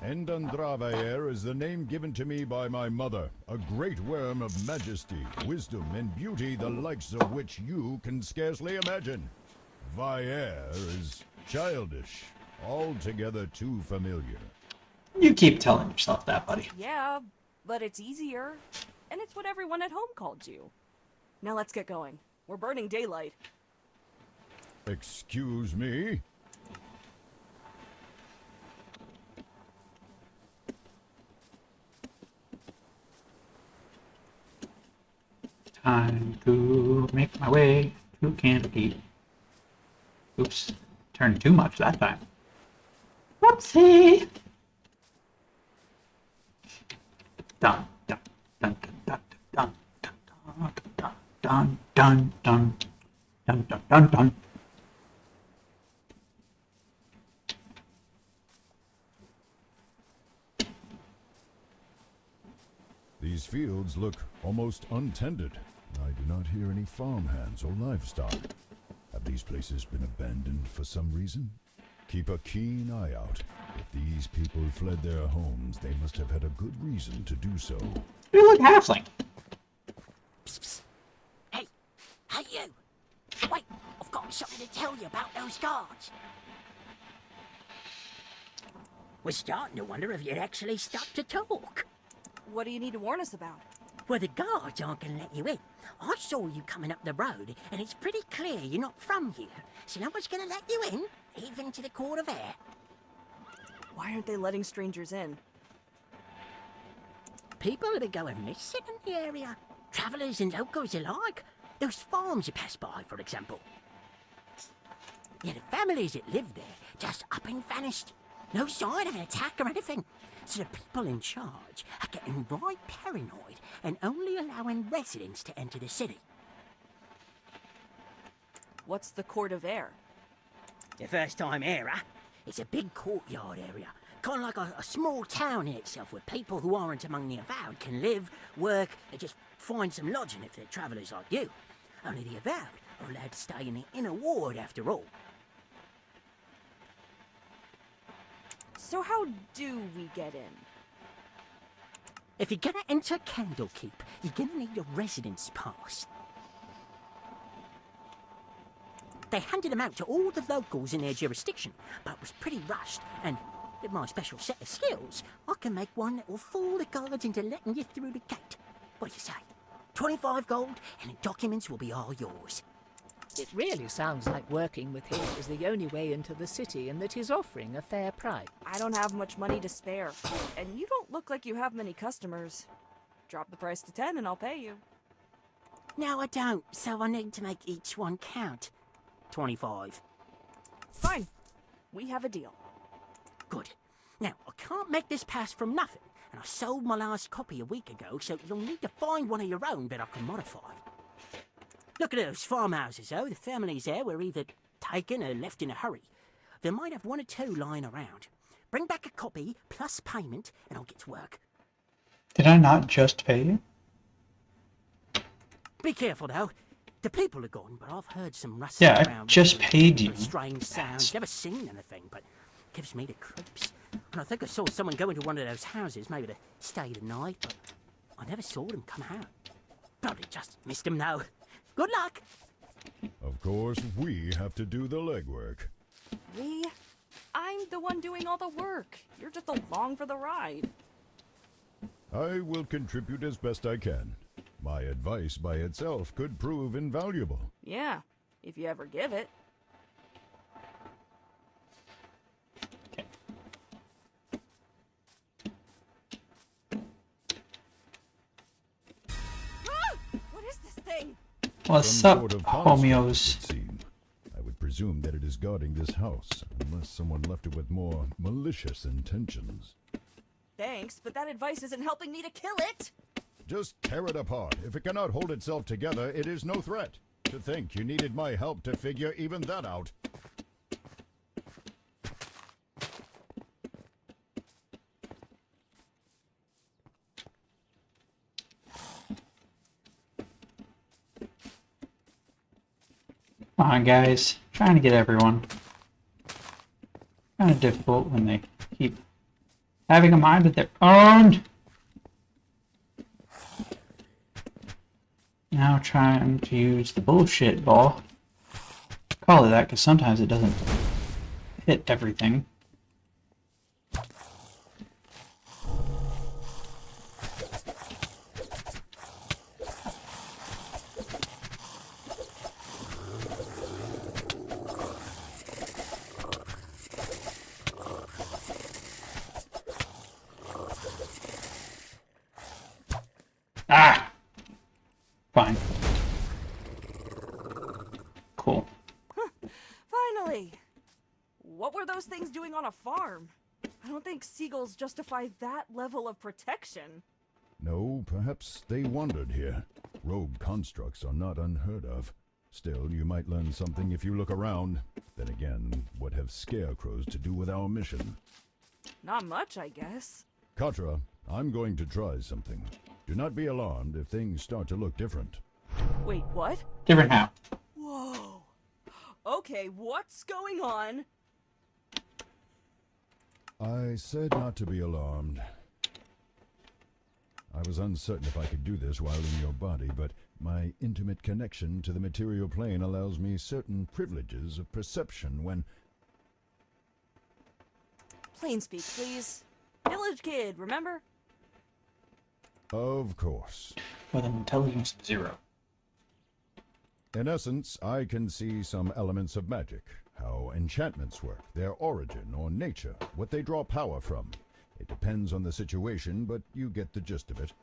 Endandravaer is the name given to me by my mother, a great worm of majesty, wisdom, and beauty, the likes of which you can scarcely imagine. Vaer is childish, altogether too familiar. You keep telling yourself that, buddy. Yeah, but it's easier. And it's what everyone at home called you. Now let's get going. We're burning daylight. Excuse me? Time to make my way to Candlekeep. Oops. Turned too much that time. Whoopsie! Dun, dun, dun, dun, dun, dun, dun, dun, dun. dun dun dun dun dun dun. These fields look almost untended. I do not hear any farmhands or livestock. Have these places been abandoned for some reason? Keep a keen eye out. If these people fled their homes, they must have had a good reason to do so. You look halfling. Psst, psst. Hey, hey you! Wait, I've got something to tell you about those guards. We're starting to wonder if you'd actually stop to talk. What do you need to warn us about? Well, the guards aren't going to let you in. I saw you coming up the road, and it's pretty clear you're not from here. So no one's going to let you in, even to the Court of Air. Why aren't they letting strangers in? People have been going missing in the area. Travellers and locals alike. Those farms you pass by, for example. Yeah, the families that live there just up and vanished. No sign of an attack or anything. So the people in charge are getting right paranoid and only allowing residents to enter the city. What's the Court of Air? The first-time era. It's a big courtyard area, kind of like a small town in itself where people who aren't among the avowed can live, work, and just find some lodging if they're travellers like you. Only the avowed are allowed to stay in the inner ward after all. So how do we get in? If you're gonna enter Candlekeep, you're gonna need a residence pass. They handed them out to all the locals in their jurisdiction, but it was pretty rushed, and with my special set of skills, I can make one that will fool the guards into letting you through the gate. What do you say? 25 gold, and the documents will be all yours. It really sounds like working with him is the only way into the city and that he's offering a fair price. I don't have much money to spare, and you don't look like you have many customers. Drop the price to 10 and I'll pay you. No, I don't, so I need to make each one count. 25. Fine. We have a deal. Good. Now, I can't make this pass from nothing, and I sold my last copy a week ago, so you'll need to find one of your own that I can modify. Look at those farmhouses, though. The families there were either taken or left in a hurry. There might have one or two lying around. Bring back a copy, plus payment, and I'll get to work. Did I not just pay you? Be careful, though. The people are gone, but I've heard some rustling Yeah, around. I just paid you. Strange sounds. Never seen anything, but gives me the creeps. And I think I saw someone go into one of those houses, maybe to stay the night, but I never saw them come out. Probably just missed them, though. Good luck! Of course, we have to do the legwork. We? I'm the one doing all the work. You're just along for the ride. I will contribute as best I can. My advice by itself could prove invaluable. Yeah, if you ever give it. Ah! What is this thing? What's Some up, sort of construct, homios? it seems. I would presume that it is guarding this house, unless someone left it with more malicious intentions. Thanks, but that advice isn't helping me to kill it. Just tear it apart. If it cannot hold itself together, it is no threat. To think you needed my help to figure even that out. Come on, guys. Trying to get everyone. Kind of difficult when they keep having a mind of their own. Now trying to use the bullshit ball. Call it that because sometimes it doesn't hit everything. Ah! Fine. Cool. Finally! What were those things doing on a farm? I don't think seagulls justify that level of protection. No, perhaps they wandered here. Rogue constructs are not unheard of. Still, you might learn something if you look around. Then again, what have scarecrows to do with our mission? Not much, I guess. Katra, I'm going to try something. Do not be alarmed if things start to look different. Wait, what? Different how? Whoa. Okay, what's going on? I said not to be alarmed. I was uncertain if I could do this while in your body, but my intimate connection to the material plane allows me certain privileges of perception when... Plain speak, please. Village kid, remember? Of course. With an intelligence of 0. In essence, I can see some elements of magic, how enchantments work, their origin or nature, what they draw power from. It depends on the situation, but you get the gist of it.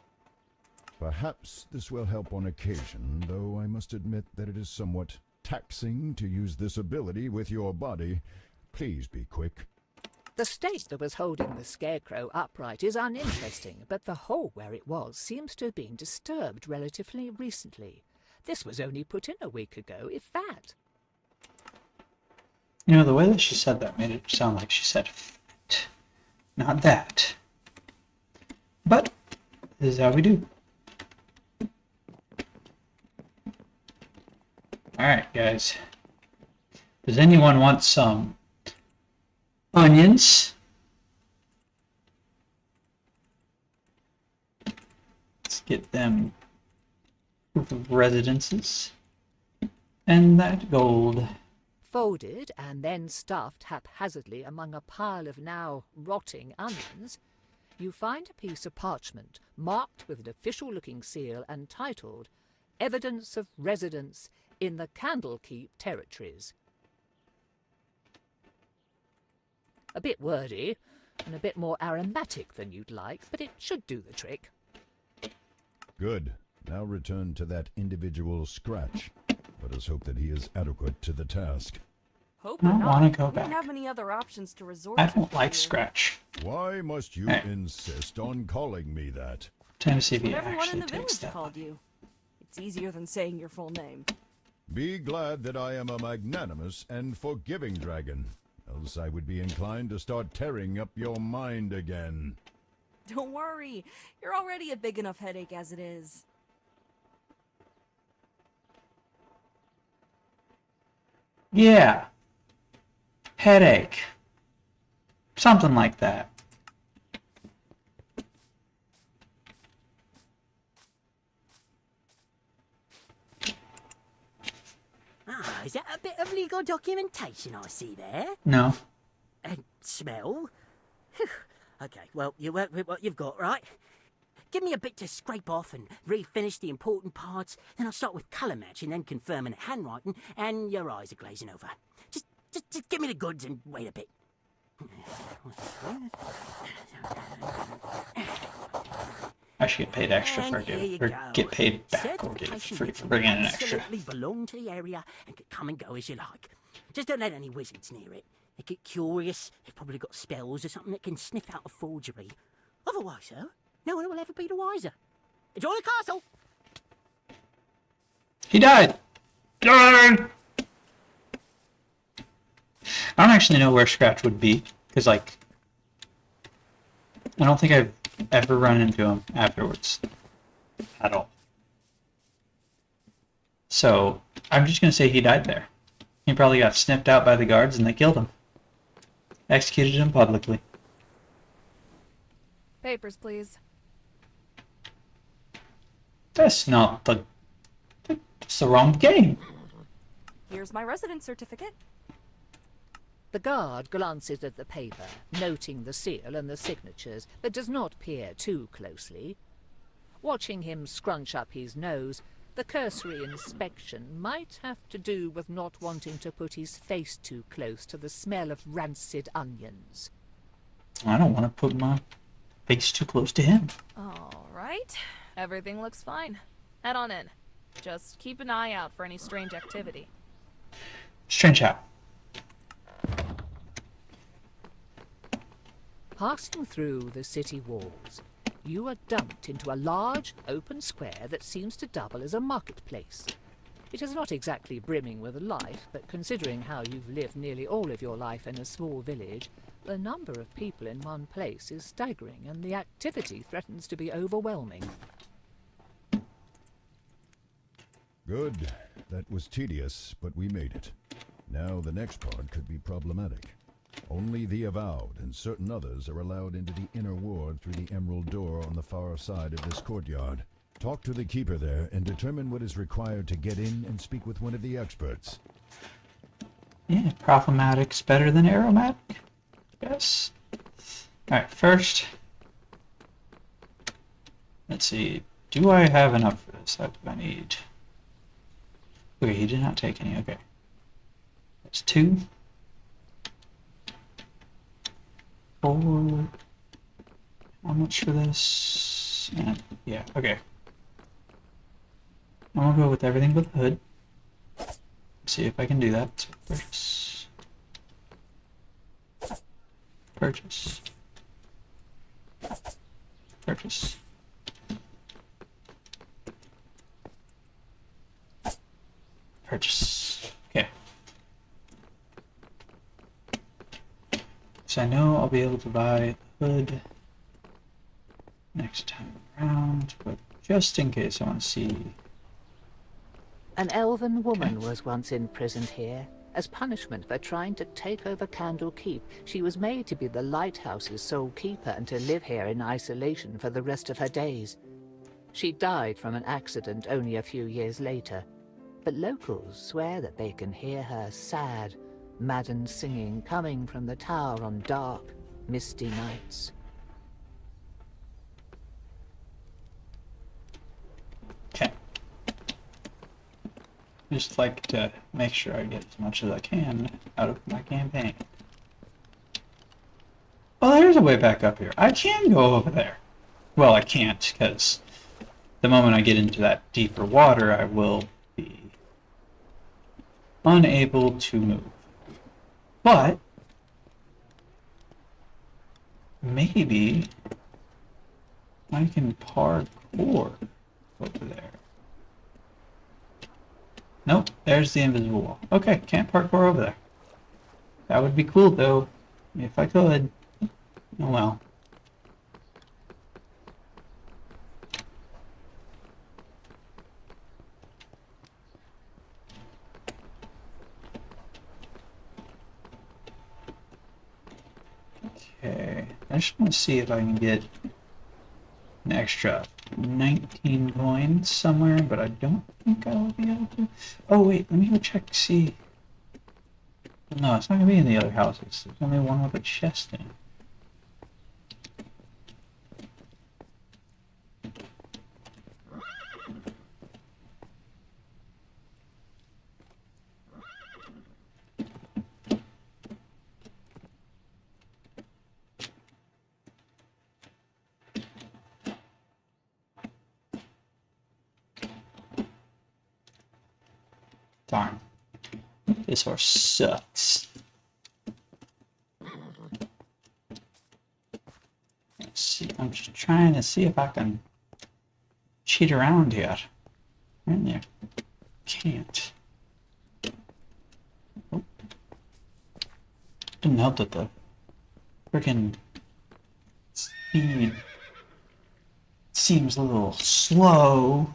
Perhaps this will help on occasion, though I must admit that it is somewhat taxing to use this ability with your body. Please be quick. The stake that was holding the scarecrow upright is uninteresting, but the hole where it was seems to have been disturbed relatively recently. This was only put in a week ago, if that. You know, the way that she said that made it sound like she said "F***," not that. But this is how we do. Alright, guys. Does anyone want some onions? Let's get them proof of residences. And that gold. Folded and then stuffed haphazardly among a pile of now rotting onions, you find a piece of parchment marked with an official-looking seal and titled Evidence of Residence in the Candlekeep Territories. A bit wordy and a bit more aromatic than you'd like, but it should do the trick. Good. Now return to that individual Scratch. Let us hope that he is adequate to the task. Hope I or don't not. want to go We don't back. have many other options to resort I to don't like here. Scratch. Why must you Hey. insist on calling me that? Time to see if he What everyone actually in the takes village that. called you. It's easier than saying your full name. Be glad that I am a magnanimous and forgiving dragon, else I would be inclined to start tearing up your mind again. Don't worry. You're already a big enough headache as it is. Yeah. Headache. Something like that. Ah, is that a bit of legal documentation I see there? No. And smell? Phew. Okay, well, you work with what you've got, right? Give me a bit to scrape off and refinish the important parts, then I'll start with colour matching, then confirming handwriting, and your eyes are glazing over. Just give me the goods and wait a bit. I should get paid extra for And here you or go. get paid back or get Certification free that for you bringing in an extra. absolutely belong to the area and can come and go as you like. Just don't let any wizards near it. They get curious. They've probably got spells or something that can sniff out a forgery. Otherwise, though, no one will ever be the wiser. Enjoy the castle! He died! Darn! I don't actually know where Scratch would be, because, like, I don't think I've ever run into him afterwards. At all. So, I'm just going to say he died there. He probably got snipped out by the guards and they killed him. Executed him publicly. Papers, please. That's not the... That's the wrong game. Here's my residence certificate. The guard glances at the paper, noting the seal and the signatures, but does not peer too closely. Watching him scrunch up his nose, the cursory inspection might have to do with not wanting to put his face too close to the smell of rancid onions. I don't want to put my face too close to him. All right. Everything looks fine. Head on in. Just keep an eye out for any strange activity. Strange how? Passing through the city walls, You are dumped into a large, open square that seems to double as a marketplace. It is not exactly brimming with life, but considering how you've lived nearly all of your life in a small village, the number of people in one place is staggering, and the activity threatens to be overwhelming. Good. That was tedious, but we made it. Now the next part could be problematic. Only the Avowed and certain others are allowed into the inner ward through the emerald door on the far side of this courtyard. Talk to the keeper there and determine what is required to get in and speak with one of the experts. Yeah, problematic's better than aromatic. Yes. Alright, first, let's see. Do I have enough for this? What do I need? Okay, he did not take any. Okay. That's 2. 4. How much for this? And, yeah, okay. I'm gonna go with everything but the hood. See if I can do that. Purchase. Purchase. Purchase. Purchase. Okay. So I know I'll be able to buy the hood next time around, but just in case I want to see. An elven woman was once imprisoned here. As punishment for trying to take over Candle Keep, she was made to be the lighthouse's sole keeper and to live here in isolation for the rest of her days. She died from an accident only a few years later, but locals swear that they can hear her sad, maddened singing coming from the tower on dark, misty nights. Okay. Just like to make sure I get as much as I can out of my campaign. Well, there's a way back up here. I can go over there. Well, I can't, because the moment I get into that deeper water, I will be unable to move. But maybe I can parkour over there. Nope, there's the invisible wall. Okay, can't parkour over there. That would be cool though, if I could. Oh well. Okay, I just want to see if I can get an extra 19 coins somewhere, but I don't think I will be able to. Oh wait, let me go check, see. No, it's not going to be in the other houses. There's only one with a chest in. Darn. This horse sucks. Let's see. I'm just trying to see if I can cheat around here. In there. Can't. Oh. Didn't help that the freaking speed seems a little slow.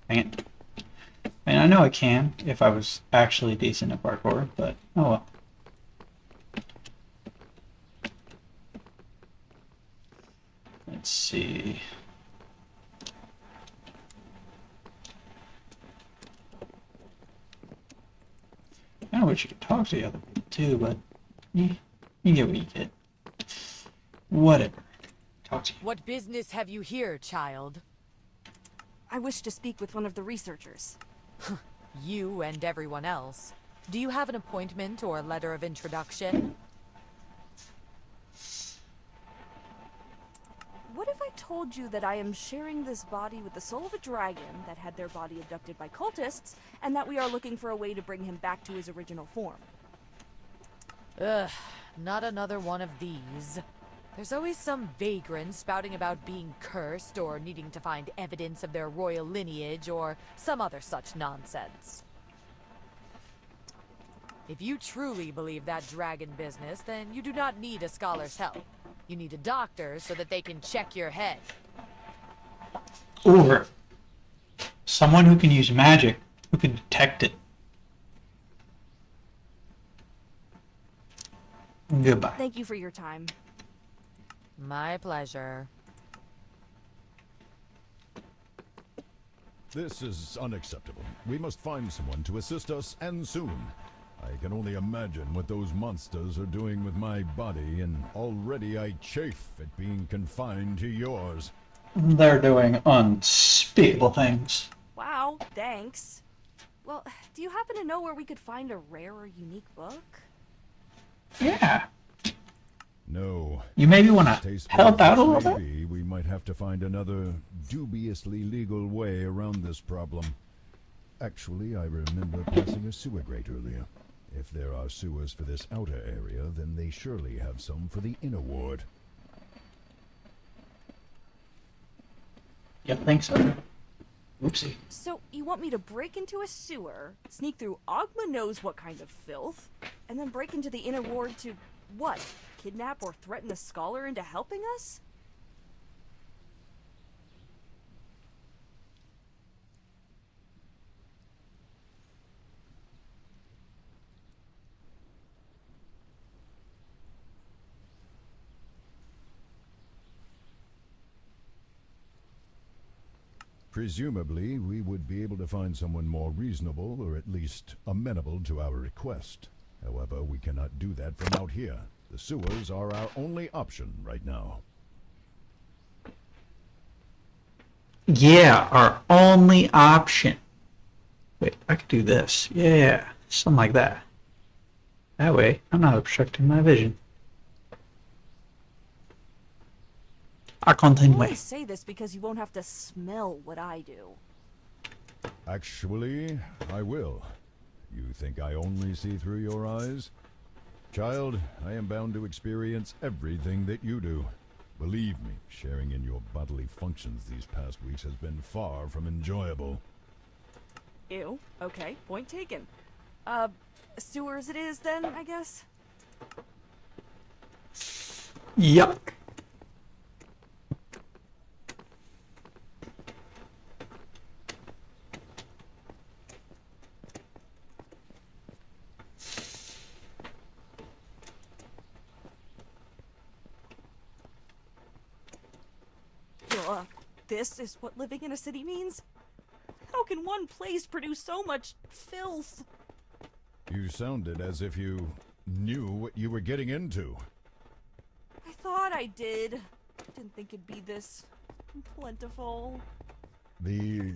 Dang it. I mean, I know I can if I was actually decent at parkour, but oh well. Let's see. I wish you could talk to the other people too, but you get what you get. Whatever. Talk to you. What business have you here, child? I wish to speak with one of the researchers. You and everyone else. Do you have an appointment or a letter of introduction? What if I told told you that I am sharing this body with the soul of a dragon that had their body abducted by cultists, and that we are looking for a way to bring him back to his original form. Ugh, not another one of these. There's always some vagrant spouting about being cursed or needing to find evidence of their royal lineage or some other such nonsense. If you truly believe that dragon business, then you do not need a scholar's help. You need a doctor so that they can check your head. Or someone who can use magic, who can detect it. Goodbye. Thank you for your time. My pleasure. This is unacceptable. We must find someone to assist us, and soon. I can only imagine what those monsters are doing with my body, and already I chafe at being confined to yours. They're doing unspeakable things. Wow, thanks. Well, do you happen to know where we could find a rare or unique book? Yeah. No. You maybe want to help out a little bit? Maybe we might have to find another dubiously legal way around this problem. Actually, I remember passing a sewer grate earlier. If there are sewers for this outer area, then they surely have some for the inner ward. Yeah, I think so. Oopsie. So, you want me to break into a sewer, sneak through Ogma knows what kind of filth, and then break into the inner ward to, what, kidnap or threaten a scholar into helping us? Presumably, we would be able to find someone more reasonable, or at least amenable to our request. However, we cannot do that from out here. The sewers are our only option right now. Yeah, our only option. Wait, I could do this. Yeah, something like that. That way, I'm not obstructing my vision. I I continue. only say this because you won't have to smell what I do. Actually, I will. You think I only see through your eyes? Child, I am bound to experience everything that you do. Believe me, sharing in your bodily functions these past weeks has been far from enjoyable. Ew, okay, point taken. Sewers it is then, I guess? Yuck. This is what living in a city means? How can one place produce so much filth? You sounded as if you knew what you were getting into. I thought I did. Didn't think it'd be this plentiful. The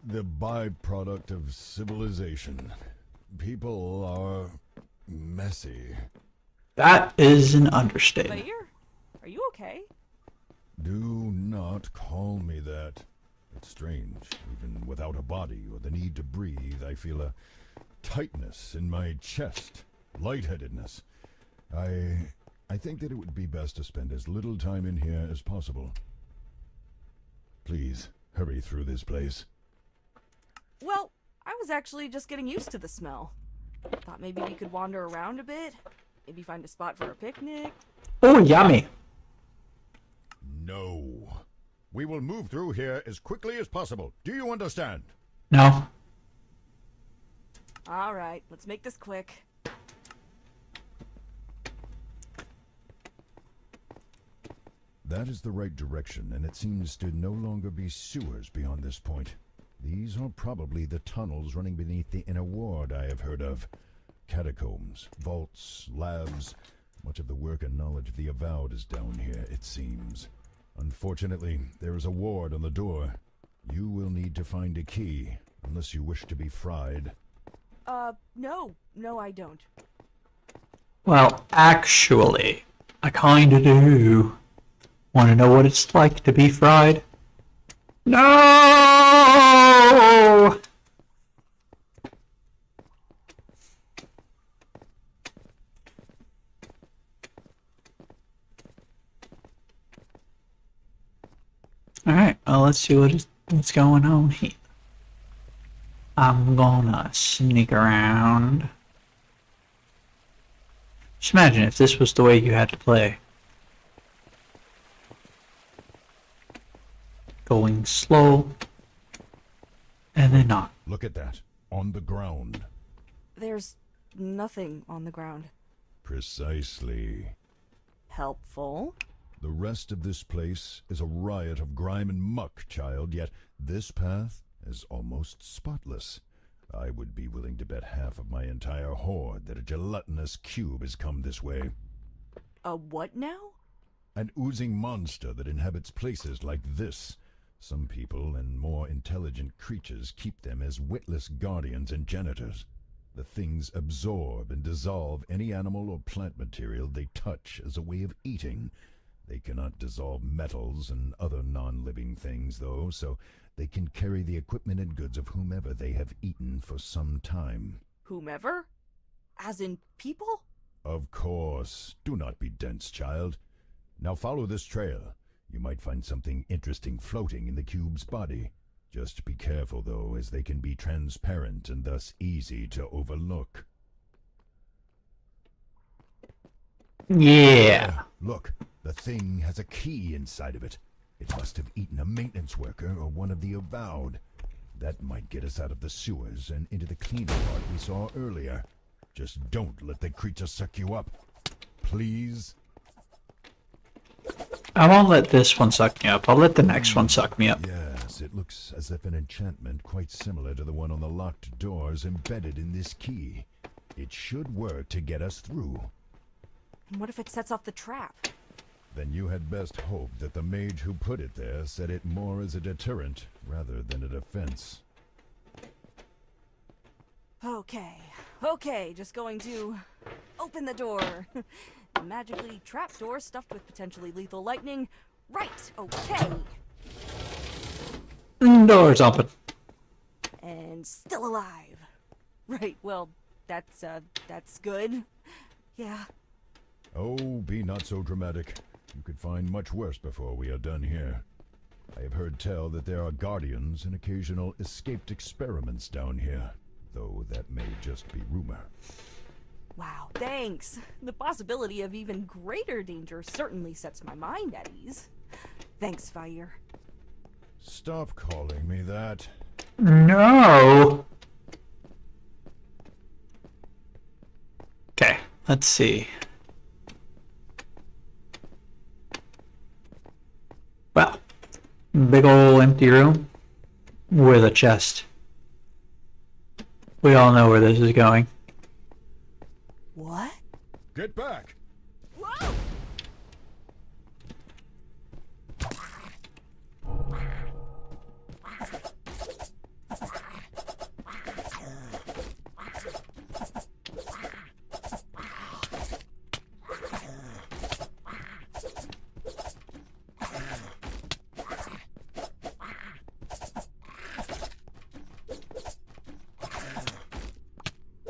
byproduct of civilization. People are messy. That is an understatement. Lair, are you okay? Do not call me that. It's strange. Even without a body or the need to breathe, I feel a tightness in my chest. Lightheadedness. I think that it would be best to spend as little time in here as possible. Please, hurry through this place. Well, I was actually just getting used to the smell. Thought maybe we could wander around a bit. Maybe find a spot for a picnic. Oh, yummy. No. We will move through here as quickly as possible. Do you understand? No. Alright, let's make this quick. That is the right direction, and it seems to no longer be sewers beyond this point. These are probably the tunnels running beneath the inner ward I have heard of. Catacombs, vaults, labs. Much of the work and knowledge of the Avowed is down here, it seems. Unfortunately, there is a ward on the door. You will need to find a key, unless you wish to be fried. No, I don't. Well, actually, I kinda do. Want to know what it's like to be fried? No! Alright, well, let's see what's going on here. I'm gonna sneak around. Just imagine if this was the way you had to play. Going slow, and then not. Look at that. On the ground. There's nothing on the ground. Precisely. Helpful. The rest of this place is a riot of grime and muck, child, yet this path is almost spotless. I would be willing to bet half of my entire horde that a gelatinous cube has come this way. A what now? An oozing monster that inhabits places like this. Some people and more intelligent creatures keep them as witless guardians and janitors. The things absorb and dissolve any animal or plant material they touch as a way of eating. They cannot dissolve metals and other non-living things, though, so they can carry the equipment and goods of whomever they have eaten for some time. Whomever? As in people? Of course. Do not be dense, child. Now follow this trail. You might find something interesting floating in the cube's body. Just be careful, though, as they can be transparent and thus easy to overlook. Yeah. Look, the thing has a key inside of it. It must have eaten a maintenance worker or one of the avowed. That might get us out of the sewers and into the cleaner part we saw earlier. Just don't let the creature suck you up. Please? I won't let this one suck me up. I'll let the next one suck me up. Yes, it looks as if an enchantment quite similar to the one on the locked door is embedded in this key. It should work to get us through. And what if it sets off the trap? Then you had best hope that the mage who put it there set it more as a deterrent rather than a defense. Okay, just going to open the door. Magically trapped door stuffed with potentially lethal lightning. Right, okay. Door's open. And still alive. Right, well, that's good. Yeah. Oh, be not so dramatic. You could find much worse before we are done here. I have heard tell that there are guardians and occasional escaped experiments down here, though that may just be rumor. Wow, thanks. The possibility of even greater danger certainly sets my mind at ease. Thanks, Fire. Stop calling me that. No! Okay, let's see. Well, big ol' empty room with a chest. We all know where this is going. What? Get back! Whoa!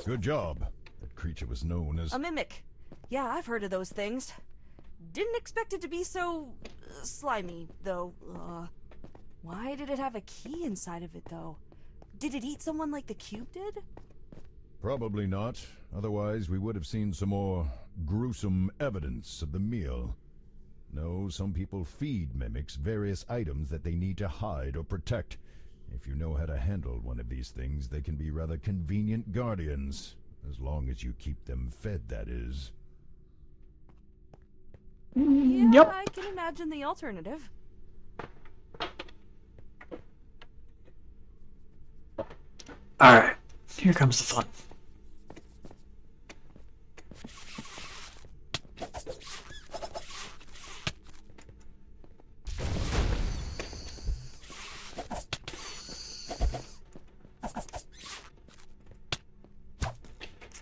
Good job. That creature was known as... A mimic. Yeah, I've heard of those things. Didn't expect it to be so... slimy, though. Why did it have a key inside of it, though? Did it eat someone like the cube did? Probably not. Otherwise, we would have seen some more gruesome evidence of the meal. No, some people feed mimics various items that they need to hide or protect. If you know how to handle one of these things, they can be rather convenient guardians. As long as you keep them fed, that is. Yeah, Yep. I can imagine the alternative. Alright, here comes the fun.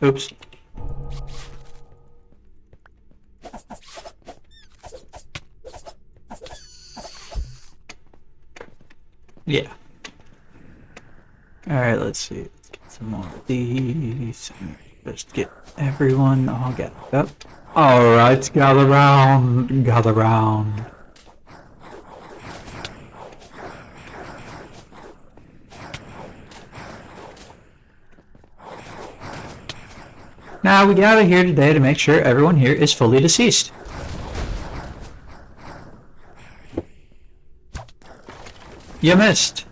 Oops. let's see. Let's get some more of these. Just get everyone all gathered up. Alright, gather round. Gather round. Now we gather here today to make sure everyone here is fully deceased. You missed.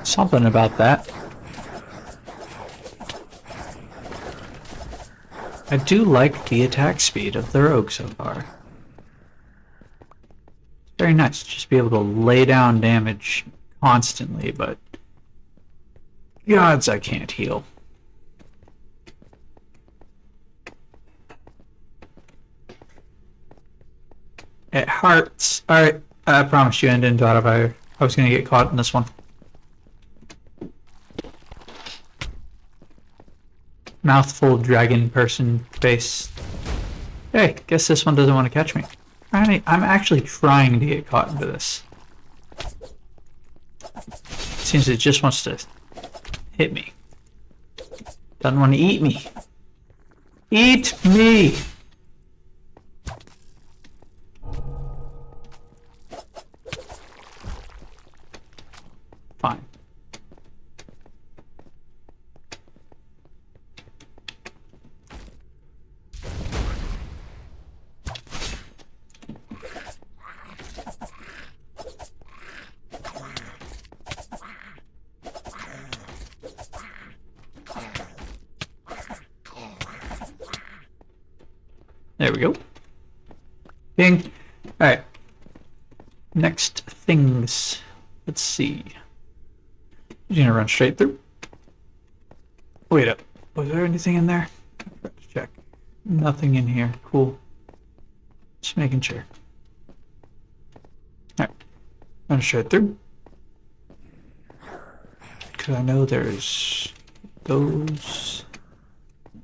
Something about that. I do like the attack speed of the rogue so far. Very nice, just be able to lay down damage constantly, but gods, I can't heal. It hurts. Alright, I promised you I didn't thought I was gonna get caught in this one. Mouthful dragon person face. Hey, guess this one doesn't want to catch me. I'm actually trying to get caught into this. Seems it just wants to hit me. Doesn't want to eat me. Eat me! Fine. There we go. Bing. Alright. Next things. Let's see. I'm gonna run straight through. Wait up. Was there anything in there? I forgot to check. Nothing in here. Cool. Just making sure. Alright. Run straight through. Because I know there's those.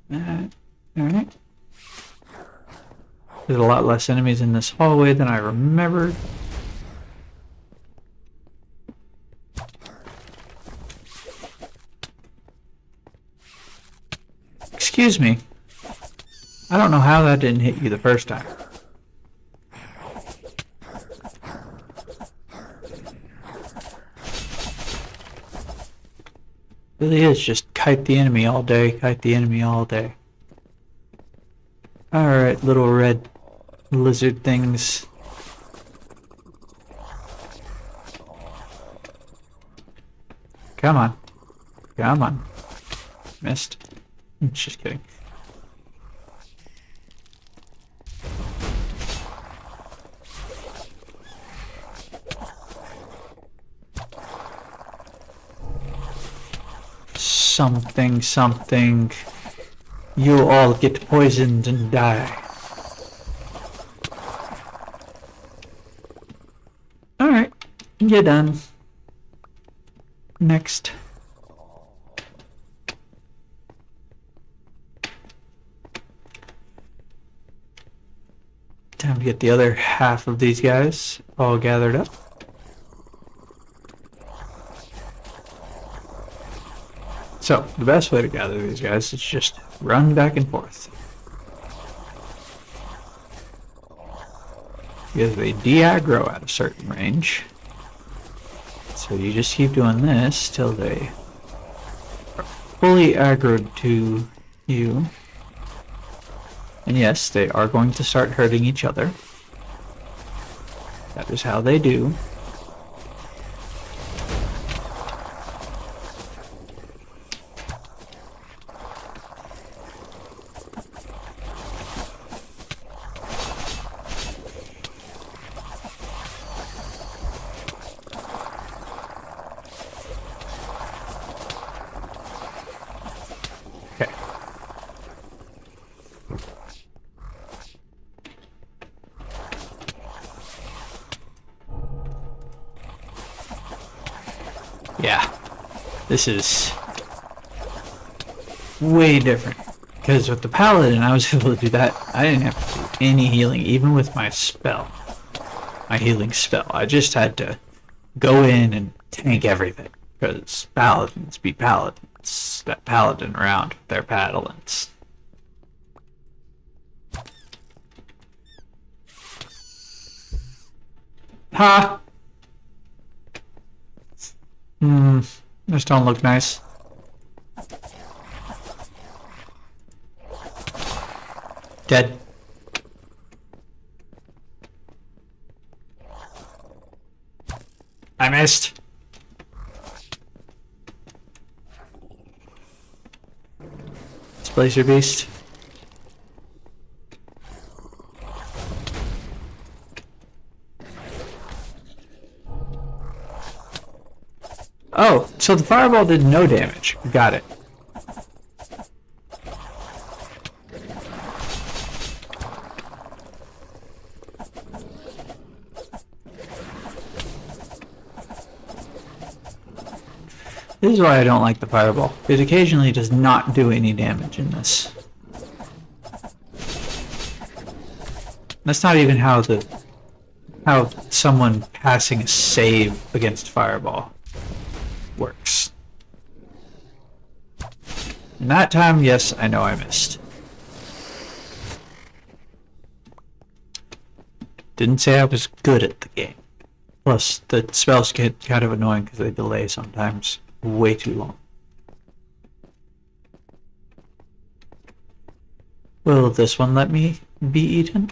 That. Alright. There's a lot less enemies in this hallway than I remembered. Excuse me. I don't know how that didn't hit you the first time. Really is just kite the enemy all day, kite the enemy all day. Alright, little red lizard things. Come on. Come on. Missed. Just kidding. Something, something. You all get poisoned and die. Alright, you're done. Next. Time to get the other half of these guys all gathered up. So, the best way to gather these guys is just run back and forth. Because they de-aggro at a certain range. So you just keep doing this till they are fully aggroed to you. And yes, they are going to start hurting each other. That is how they do. Okay. Yeah, this is way different. Because with the paladin, I was able to do that. I didn't have to any healing, even with my spell. My healing spell. I just had to go in and tank everything. Because paladins be paladins. That paladin around with their paddlings. Ha! This don't look nice. Dead. I missed. Displace your beast. Oh, so the fireball did no damage. Got it. This is why I don't like the fireball. It occasionally does not do any damage in this. That's not even how someone passing a save against fireball works. And that time, yes, I know I missed. Didn't say I was good at the game. Plus, the spells get kind of annoying because they delay sometimes. Way too long. Will this one let me be eaten?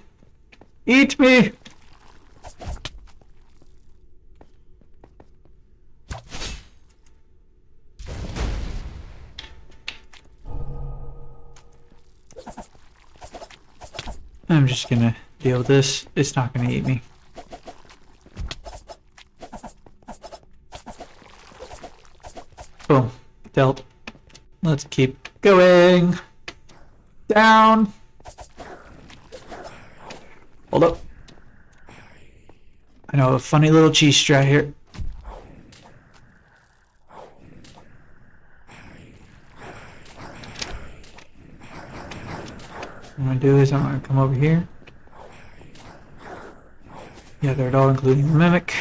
Eat me! I'm just gonna deal with this. It's not gonna eat me. Boom. Dealt. Let's keep going. Down. Hold up. I know a funny little cheese strat here. What I'm gonna do is I'm gonna come over here. Gather it all, including the mimic.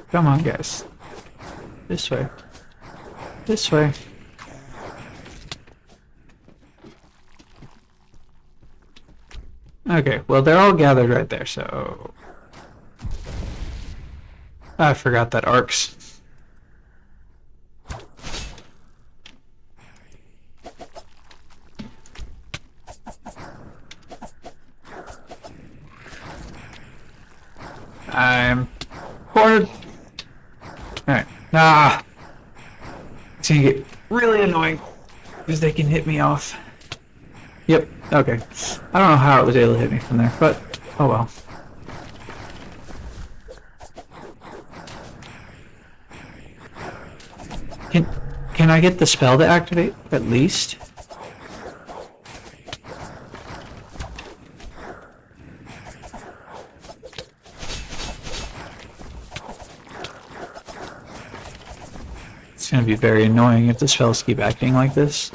Come on, guys. This way. This way. Okay, well, they're all gathered right there, so... I forgot that arcs. I'm cornered. Alright. Ah! It's gonna get really annoying because they can hit me off. Yep, okay. I don't know how it was able to hit me from there, but oh well. Can I get the spell to activate, at least? It's gonna be very annoying if the spells keep acting like this.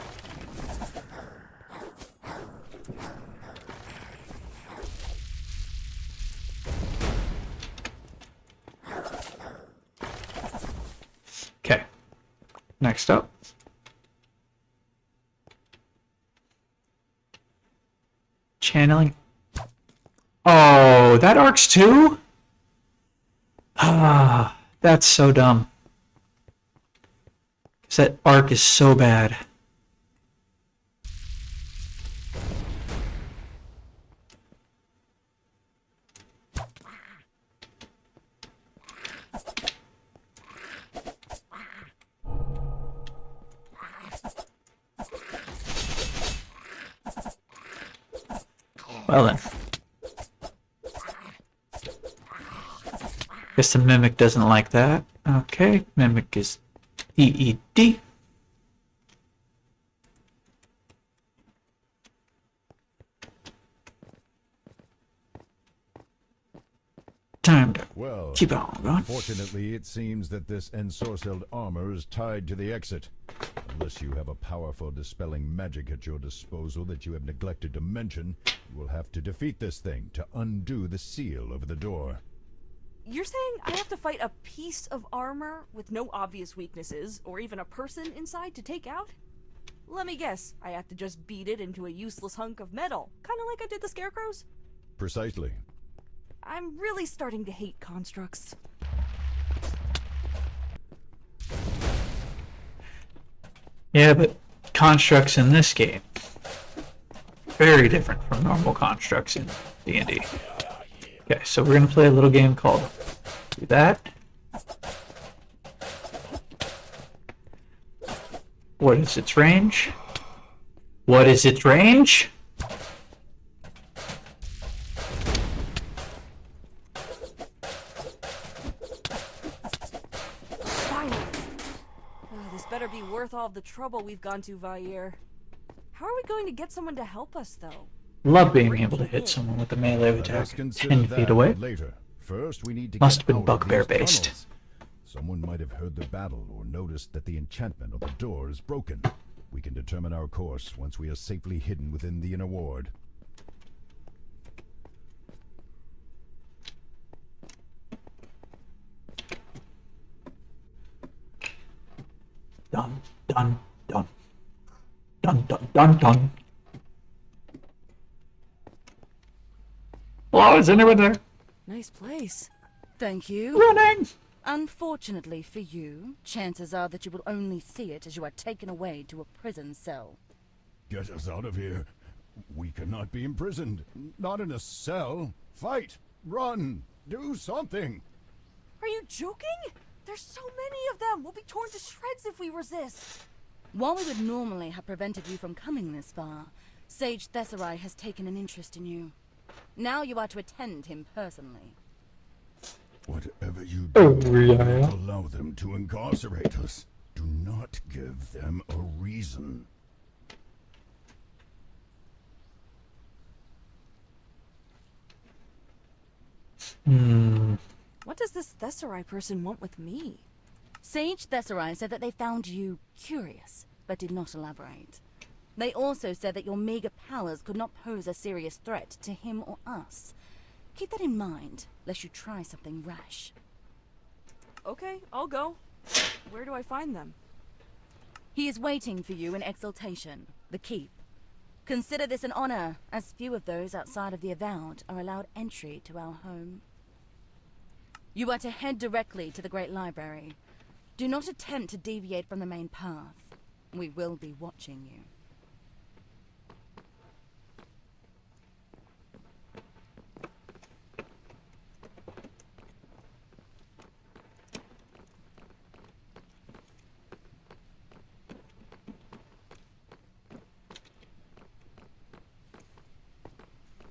Okay. Next up. Channeling. Oh, that arcs too? Ah, that's so dumb. That arc is so bad. Well then. Guess the mimic doesn't like that. Okay, mimic is EED. Time to Well, keep it on going. fortunately, it seems that this ensorcelled armor is tied to the exit. Unless you have a powerful dispelling magic at your disposal that you have neglected to mention, you will have to defeat this thing to undo the seal over the door. You're saying I have to fight a piece of armor with no obvious weaknesses, or even a person inside to take out? Let me guess, I have to just beat it into a useless hunk of metal, kinda like I did the scarecrows? Precisely. I'm really starting to hate constructs. Yeah, but constructs in this game very different from normal constructs in D&D. Okay, so we're gonna play a little game called Do That. What is its range? What is its range? This better be worth all of the trouble we've gone to, Vair. How are we going to get someone to help us, though? Love being able to hit someone with a melee Let attack us consider 10 feet away. later. First, we need to Must get have been out of bugbear these based. tunnels. Someone might have heard the battle or noticed that the enchantment on the door is broken. We can determine our course once we are safely hidden within the inner ward. Dun, dun, dun. Dun, dun, dun, dun. Hello, is anyone there? Nice place. Thank you. Running! Unfortunately for you, chances are that you will only see it as you are taken away to a prison cell. Get us out of here. We cannot be imprisoned. Not in a cell. Fight! Run! Do something! Are you joking? There's so many of them! We'll be torn to shreds if we resist! While we would normally have prevented you from coming this far, Sage Thessarai has taken an interest in you. Now you are to attend him personally. Whatever you Oh, do, yeah. don't allow them to incarcerate us. Do not give them a reason. What does this Thessarai person want with me? Sage Thessarai said that they found you curious, but did not elaborate. They also said that your meager powers could not pose a serious threat to him or us. Keep that in mind, lest you try something rash. Okay, I'll go. Where do I find them? He is waiting for you in Exaltation, the Keep. Consider this an honor, as few of those outside of the Avowed are allowed entry to our home. You are to head directly to the Great Library. Do not attempt to deviate from the main path. We will be watching you.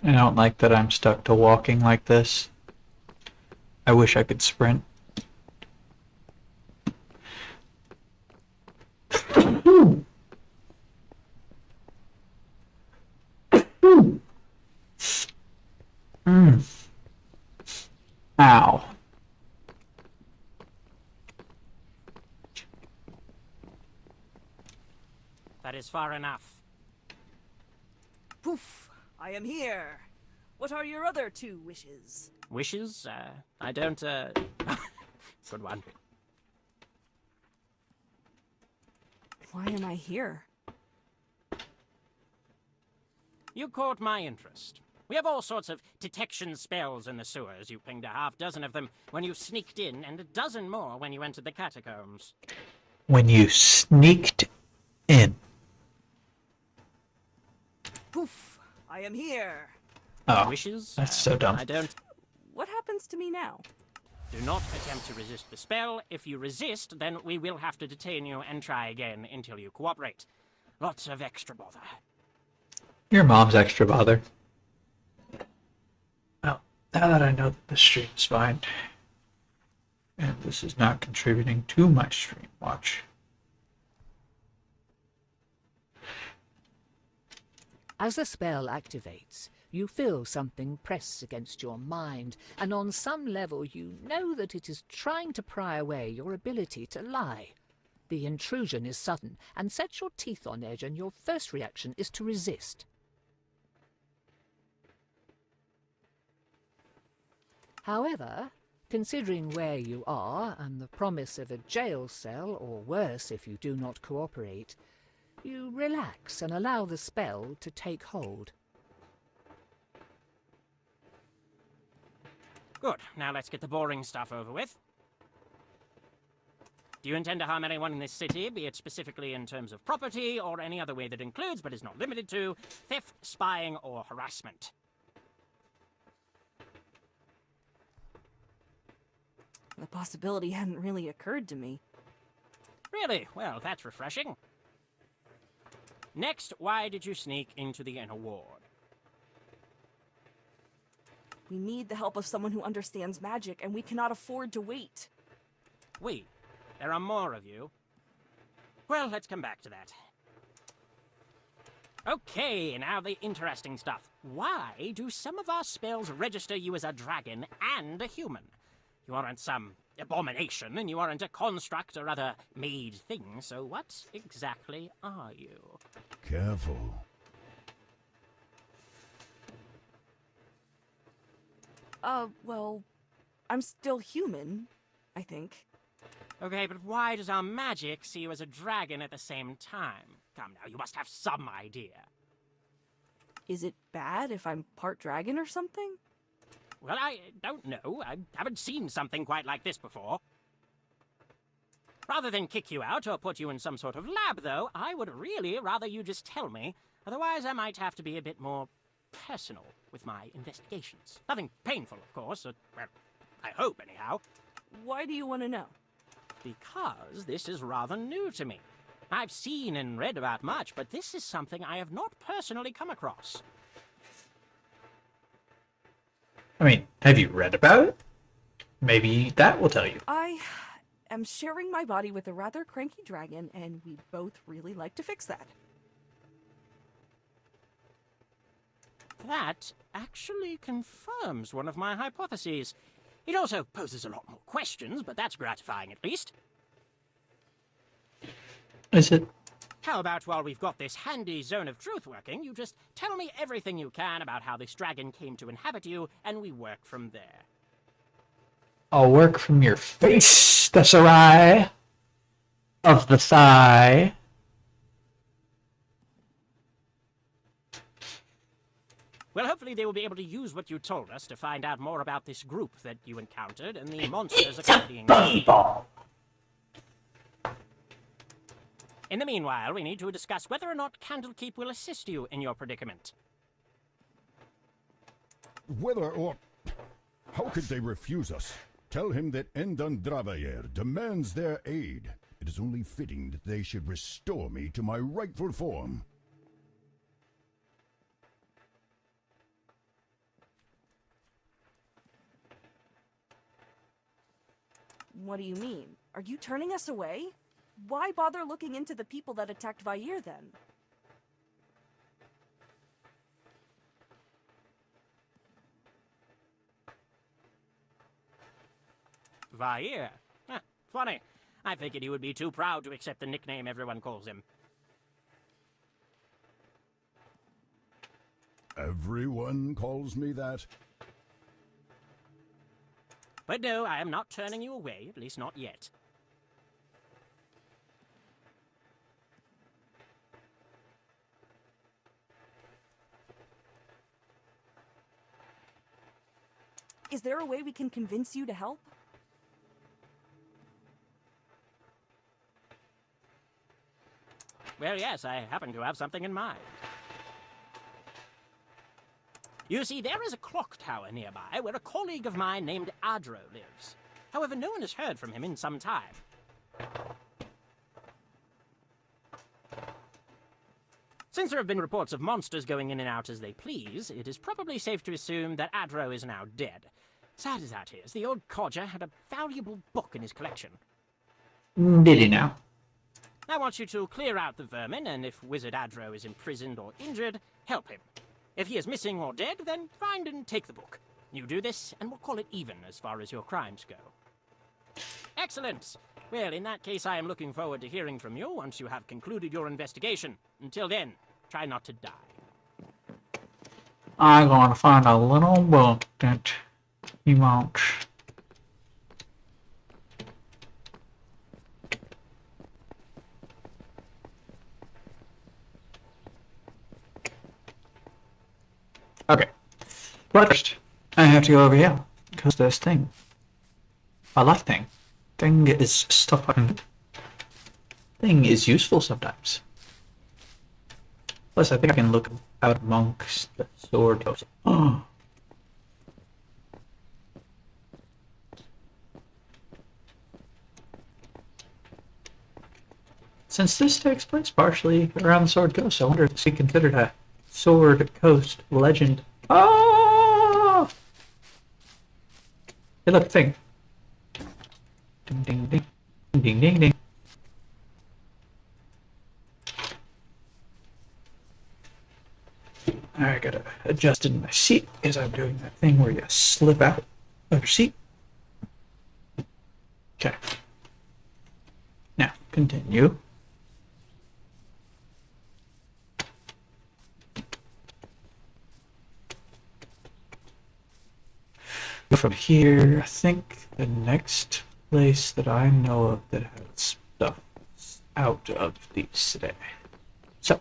I don't like that I'm stuck to walking like this. I wish I could sprint. Ow. That is far enough. Poof! I am here! What are your other 2 wishes? Wishes? I don't, Good one. Why am I here? You caught my interest. We have all sorts of detection spells in the sewers. You pinged a half-dozen of them when you sneaked in, and a dozen more when you entered the catacombs. When you sneaked in. Poof! I am here! Oh, Wishes? that's so dumb. I don't... What happens to me now? Do not attempt to resist the spell. If you resist, then we will have to detain you and try again until you cooperate. Lots of extra bother. Your mom's extra bother. Well, now that I know that the stream's fine, and this is not contributing to my stream, watch. As the spell activates, you feel something press against your mind, and on some level you know that it is trying to pry away your ability to lie. The intrusion is sudden and sets your teeth on edge, and your first reaction is to resist. However, considering where you are and the promise of a jail cell, or worse if you do not cooperate, you relax and allow the spell to take hold. Good. Now let's get the boring stuff over with. Do you intend to harm anyone in this city, be it specifically in terms of property or any other way that includes, but is not limited to, theft, spying, or harassment? The possibility hadn't really occurred to me. Really? Well, that's refreshing. Next, why did you sneak into the inner ward? We need the help of someone who understands magic, and we cannot afford to wait. We? There are more of you. Well, let's come back to that. Okay, now the interesting stuff. Why do some of our spells register you as a dragon and a human? You aren't some abomination, and you aren't a construct or other made thing, so what exactly are you? Careful. Well, I'm still human, I think. Okay, but why does our magic see you as a dragon at the same time? Come now, you must have some idea. Is it bad if I'm part dragon or something? Well, I don't know. I haven't seen something quite like this before. Rather than kick you out or put you in some sort of lab, though, I would really rather you just tell me. Otherwise, I might have to be a bit more personal with my investigations. Nothing painful, of course. Well, I hope, anyhow. Why do you want to know? Because this is rather new to me. I've seen and read about much, but this is something I have not personally come across. I mean, have you read about it? Maybe that will tell you. I am sharing my body with a rather cranky dragon, and we'd both really like to fix that. That actually confirms one of my hypotheses. It also poses a lot more questions, but that's gratifying at least. Is it? How about while we've got this handy zone of truth working, you just tell me everything you can about how this dragon came to inhabit you, and we work from there. I'll work from your face, that's awry. Of the thigh. Well, hopefully they will be able to use what you told us to find out more about this group that you encountered and the monsters accompanying them. In the meanwhile, we need to discuss whether or not Candlekeep will assist you in your predicament. Whether or... How could they refuse us? Tell him that Endandravayer demands their aid. It is only fitting that they should restore me to my rightful form. What do you mean? Are you turning us away? Why bother looking into the people that attacked Vair, then? Vair? Funny. I figured he would be too proud to accept the nickname everyone calls him. Everyone calls me that? But no, I am not turning you away, at least not yet. Is there a way we can convince you to help? Well, yes, I happen to have something in mind. You see, there is a clock tower nearby where a colleague of mine named Adro lives. However, no one has heard from him in some time. Since there have been reports of monsters going in and out as they please, it is probably safe to assume that Adro is now dead. Sad as that is, the old codger had a valuable book in his collection. Did he now? I want you to clear out the vermin, and if Wizard Adro is imprisoned or injured, help him. If he is missing or dead, then find and take the book. You do this, and we'll call it even as far as your crimes go. Excellent! Well, in that case, I am looking forward to hearing from you once you have concluded your investigation. Until then, try not to die. I'm gonna find a little book that he wants. Okay. But first, I have to go over here. Because this thing. I like thing. Thing is stuff I can do. Thing is useful sometimes. Plus, I think I can look out amongst the sword. Oh. Since this takes place partially around the Sword Coast, I wonder if it's considered a Sword Coast legend. Oh! Hey, look, thing. Ding, ding, ding. Ding, ding, ding. I gotta adjust in my seat because I'm doing that thing where you slip out of your seat. Okay. Now, continue. From here, I think the next place that I know of that has stuff out of these today. So,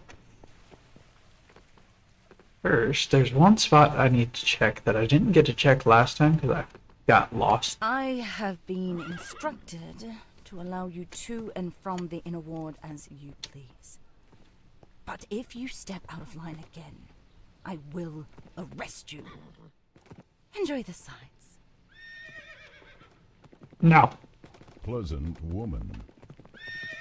first, there's one spot I need to check that I didn't get to check last time because I got lost. I have been instructed to allow you to and from the inner ward as you please. But if you step out of line again, I will arrest you. Enjoy the sights. No. Pleasant woman.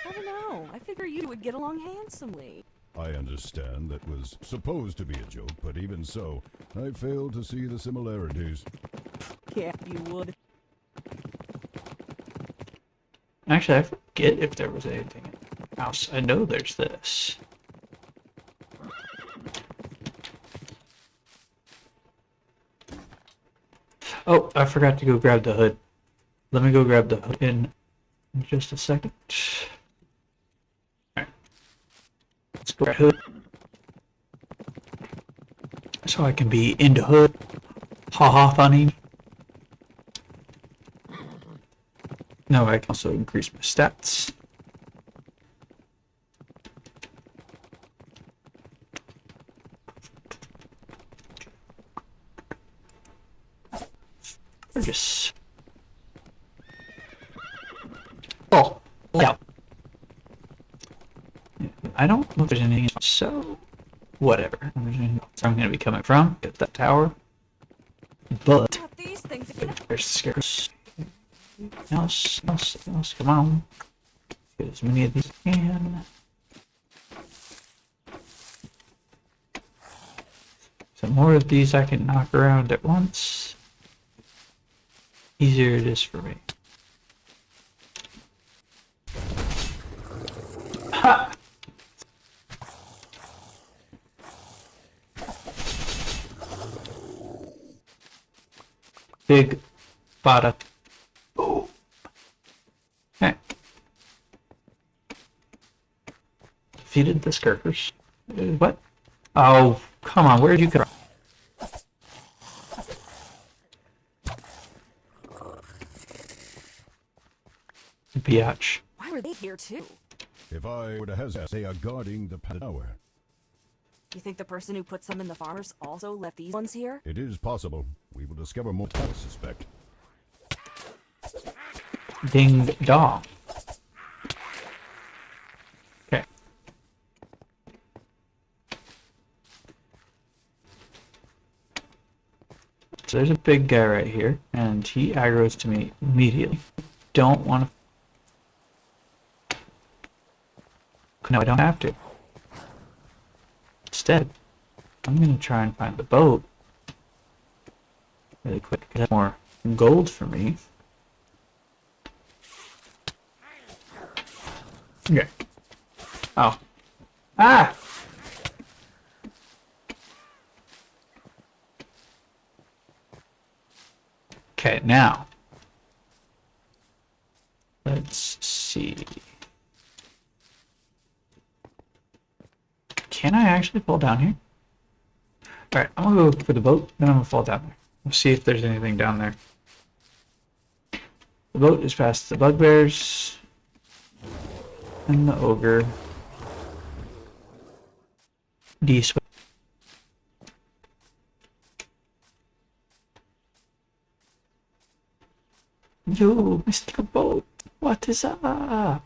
I don't know. I figure you would get along handsomely. I understand that was supposed to be a joke, but even so, I fail to see the similarities. Yeah, you would. Actually, I forget if there was anything in the house. I know there's this. Oh, I forgot to go grab the hood. Let me go grab the hood in just a second. Alright. Let's go grab hood. So I can be into hood. Haha, funny. Now I can also increase my stats. Just yeah. I don't know if there's anything else, so whatever. I'm gonna be coming from. Get that tower. But These things there's scares. Else, come on. Get as many of these as I can. So more of these I can knock around at once. Easier it is for me. Ha! Big bada. Oh. Okay. Defeated the Skirkers. What? Oh, come on, where'd you go? Biatch. Why were they here too? If I were to hesitate, they are guarding the tower. You think the person who put some in the farmers also left these ones here? It is possible. We will discover more, I suspect. Ding dong. Okay. So there's a big guy right here, and he aggroes to me immediately. Don't want to. No, I don't have to. Instead, I'm going to try and find the boat really quick, because that's more gold for me. Okay. Oh. Ah! Okay, now. Let's see. Can I actually fall down here? Alright, I'm gonna go for the boat, then I'm gonna fall down there. We'll see if there's anything down there. The boat is past the bugbears and the ogre. This way. Yo, Mr. Boat, what is up?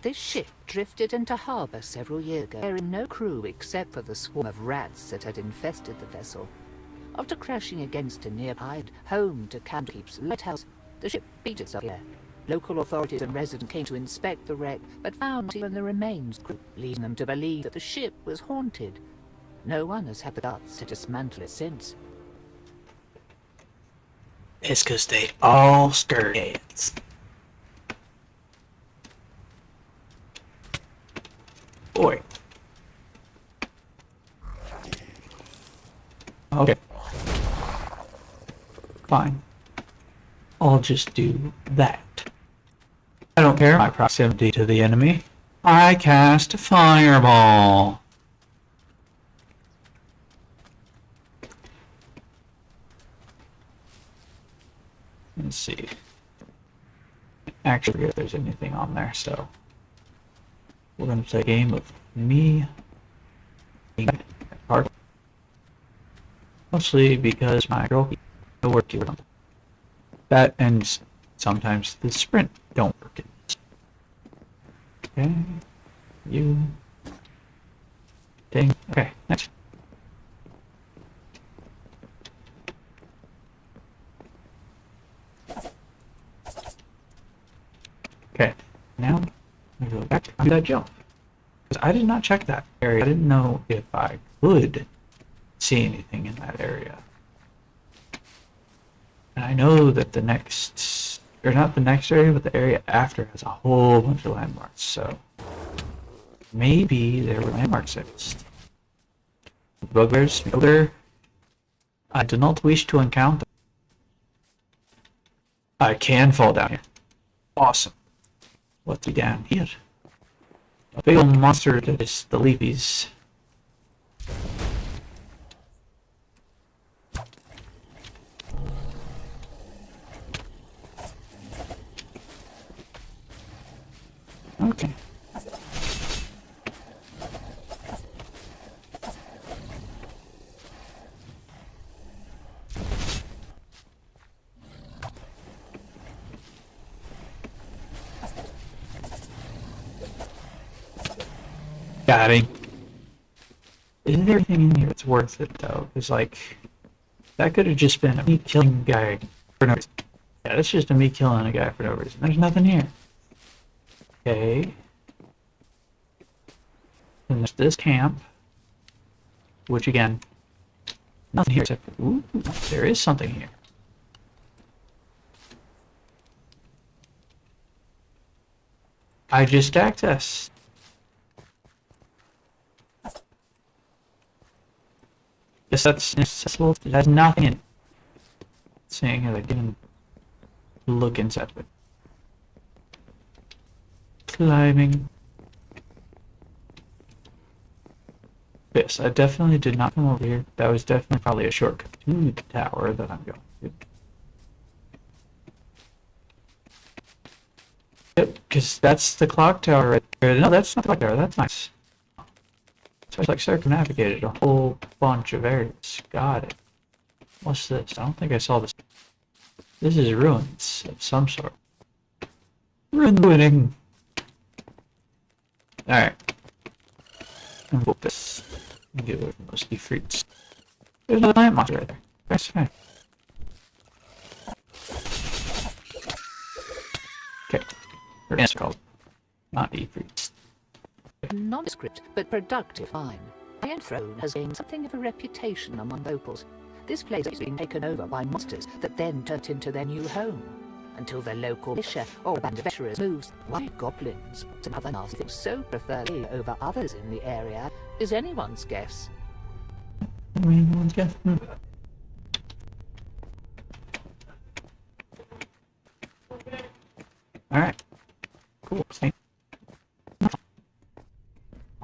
This ship drifted into harbour several years ago, carrying no crew except for the swarm of rats that had infested the vessel. After crashing against a nearby home to Candlekeep's lighthouse, the ship beat itself here. Local authorities and residents came to inspect the wreck, but found not even the remains, leading them to believe that the ship was haunted. No one has had the guts to dismantle it since. It's because they all skirt heads. Boy. Okay. Fine. I'll just do that. I don't care my proximity to the enemy. I cast a fireball. Let's see. Actually, if there's anything on there, so we're going to play a game of me being hard. Mostly because my girl no work here. That and sometimes the sprint don't work. Okay, you dang. Okay, next. Okay, now I'm gonna go back to that jump. Because I did not check that area. I didn't know if I could see anything in that area. And I know that the next, or not the next area, but the area after has a whole bunch of landmarks, so maybe there were landmarks I missed. Bugbears, ogre. I do not wish to encounter. I can fall down here. Awesome. What's down here? A big old monster that is the leafies. Okay. Got him. Isn't there anything in here that's worth it though? Because like, that could have just been me killing a guy for no reason. Yeah, that's just a me killing a guy for no reason. There's nothing here. Okay. And there's this camp, which again, nothing here except for, ooh, there is something here. I just accessed. Yes, that's inaccessible. It has nothing in it. Seeing as I didn't look inside of it. Climbing. Yes, I definitely did not come over here. That was definitely probably a shortcut to the tower that I'm going to. Yep, because that's the clock tower right there. No, that's not the clock tower. That's nice. So it's like circumnavigated a whole bunch of areas. Got it. What's this? I don't think I saw this. This is ruins of some sort. Ruining. Alright. And we'll this. And get rid of mostly fruits. There's a giant monster right there. That's fine. Okay. Or answer called. Not eat fruits. Nondescript but productive find. The Iron Throne has gained something of a reputation among locals. This place is being taken over by monsters that then turned into their new home. until the local militia or band of adventurers moves. Why goblins and other nasty things so prefer me over others in the area is anyone's guess. Anyone's guess? Alright. Cool. Same.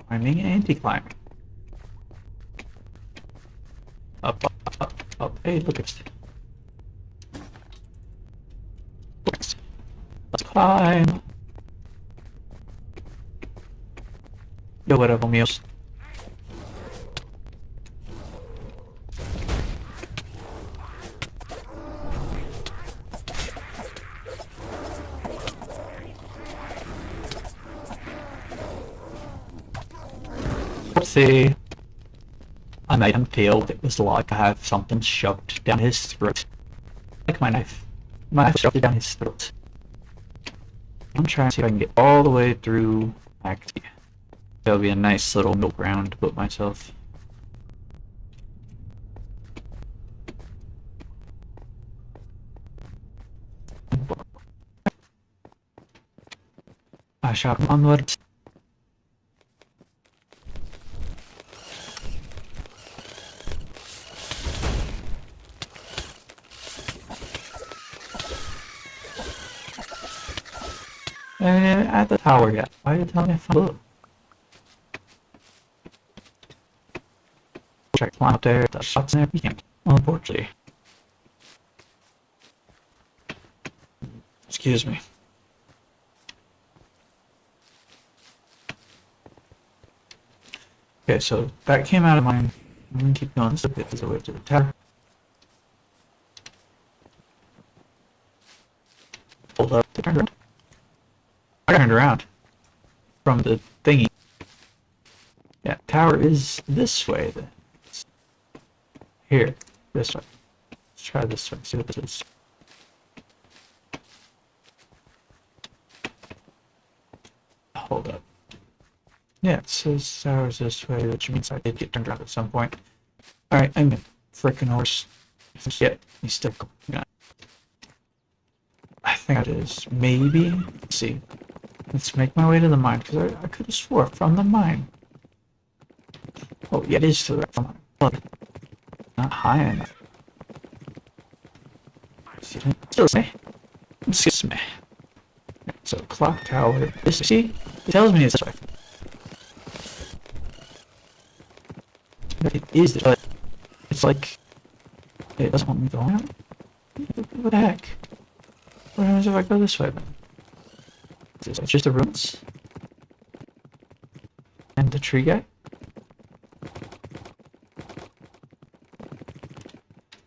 Climbing and anti-climbing. Up, up, up, up. Hey, look at this. Let's climb. Yo, what up, homies? See, I made him feel it was like I have something shoved down his throat. Like my knife. My knife shoved it down his throat. I'm trying to see if I can get all the way through back to you. That'll be a nice little middle ground to put myself. I shot him onwards. At the tower yet. Why are you telling me I found blue? Check climb up there, the shots in there, you can't. Unfortunately. Excuse me. Okay, so that came out of mine. I'm gonna keep going this a bit as I way to the tower. Hold up, they turned around. I turned around from the thingy. Yeah, tower is this way. Here, this way. Let's try this way, see what this is. Hold up. Yeah, it says tower's this way, which means I did get turned around at some point. Alright, I'm a frickin' horse. Yeah, he's still going. I think it is. Maybe. Let's see. Let's make my way to the mine, because I could have swore from the mine. Oh, yeah, it is to the right from the mine. Not high enough. Excuse me. Excuse me. So, clock tower. This, see? It tells me it's this way. It is this way. It's like... It doesn't want me going out? What the heck? What happens if I go this way then? Is it just the ruins? And the tree guy?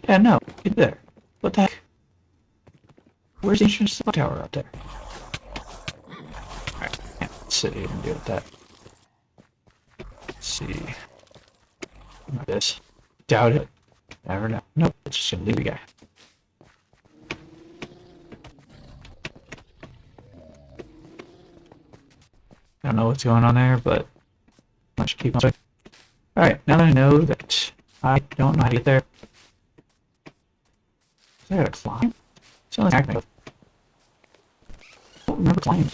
Yeah, no, get there. What the heck? Where's the entrance to the tower out there? Alright, can't sit here and deal with that. Let's see. Like this. Doubt it. Never know. Nope, it's just gonna leave the guy. I don't know what's going on there, but I should keep on. Alright, now that I know that I don't know how to get there. I gotta climb? Sounds like I don't remember climbing.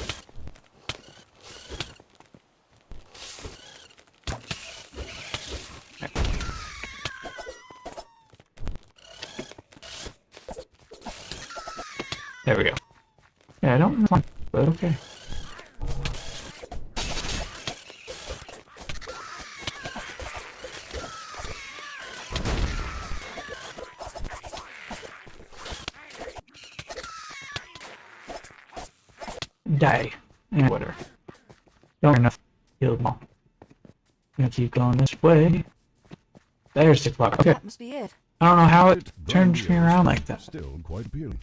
There we go. Yeah, I don't remember climbing, but okay. Die. And whatever. Don't enough. Killed them all. Gonna keep going this way. There's the clock. Okay. That must be it. I don't know how it turns me around like that. Still quite appealing.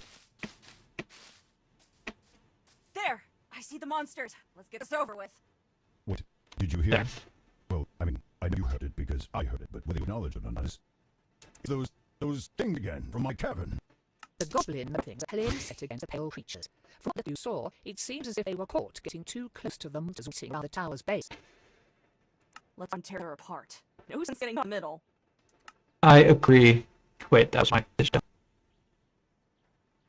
There! I see the monsters. Let's get this over with. What? Did you hear? There. Well, I mean, I know you heard it because I heard it, but whether you acknowledge it or not is... Those things again from my cavern. The goblin things are clearly set against the pale creatures. From what you saw, it seems as if they were caught getting too close to the monsters waiting around the tower's base. Let's tear her apart. No sense getting in the middle. I agree. Wait, that was my decision.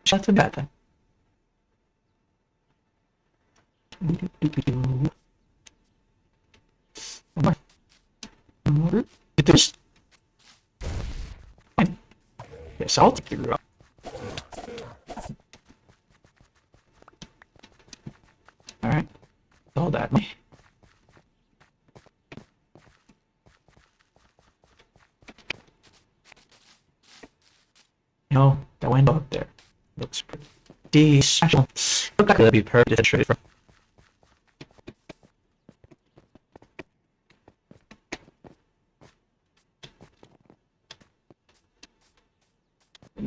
That's a bad thing. Get this. Yes, I'll take you up. Alright. All that. You know, that window up there looks pretty special. Look like it would be perfect to trade from.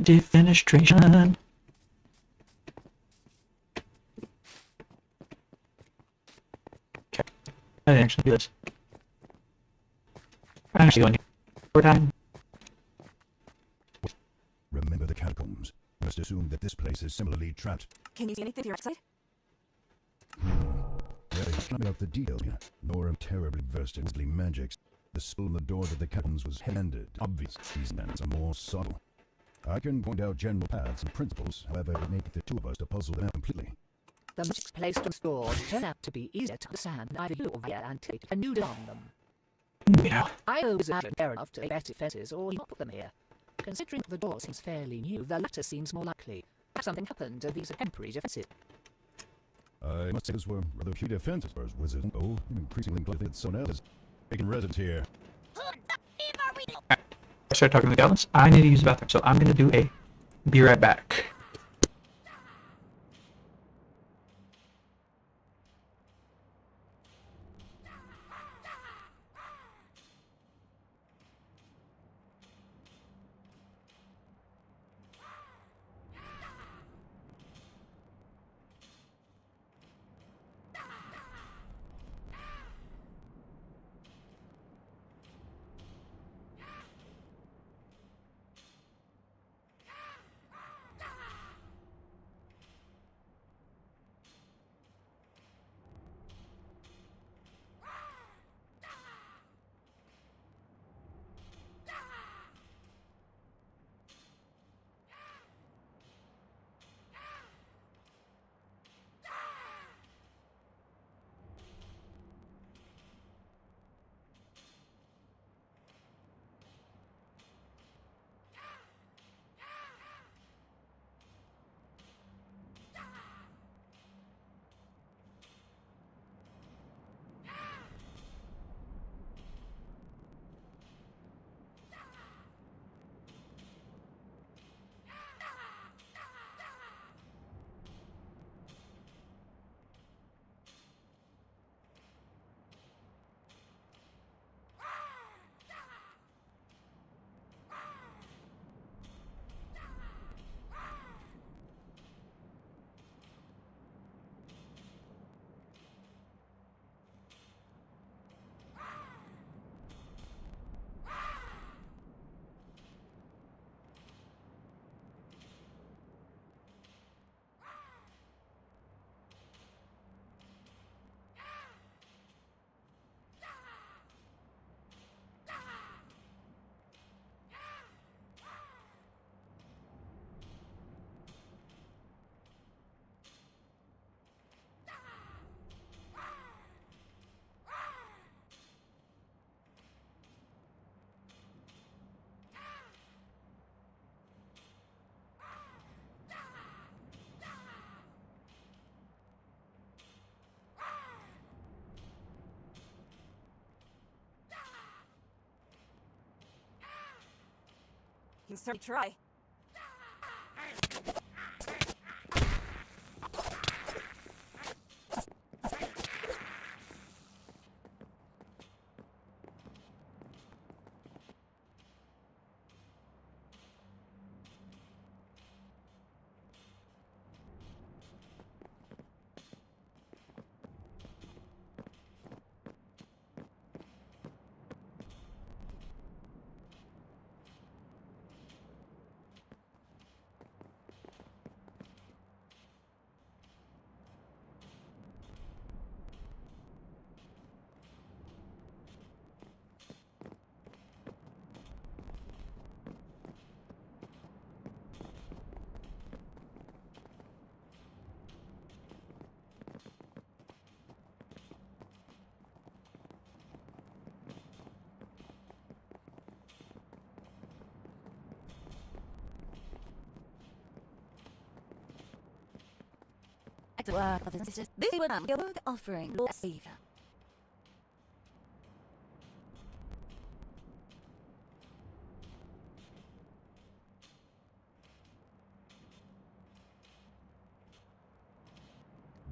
Defenestration. Okay, I didn't actually do this. I'm actually going for time. Remember the catacombs. Must assume that this place is similarly trapped. Can you see anything from your outside? There's not about the details here, nor am terribly versed in grisly magics. The spell on the door to the catacombs was handed. Obvious, these lands are more subtle. I can point out general paths and principles, however, it may take the two of us to puzzle them out completely. The magics placed on stores turn out to be easier to understand. Either you or Via anticipate a noodle on them. Yeah. I always imagine fair enough to lay better defenses or not put them here. Considering the door seems fairly new, the latter seems more likely. Perhaps something happened to these temporary defenses. I must say those were rather few defenses for wizards. Oh, I'm increasingly glad that someone else is taking residence here. I started talking to the goblins. I need to use the bathroom, so I'm gonna do a be right back. You can certainly try. the work of the sisters. This will be your offering, Lord Savior.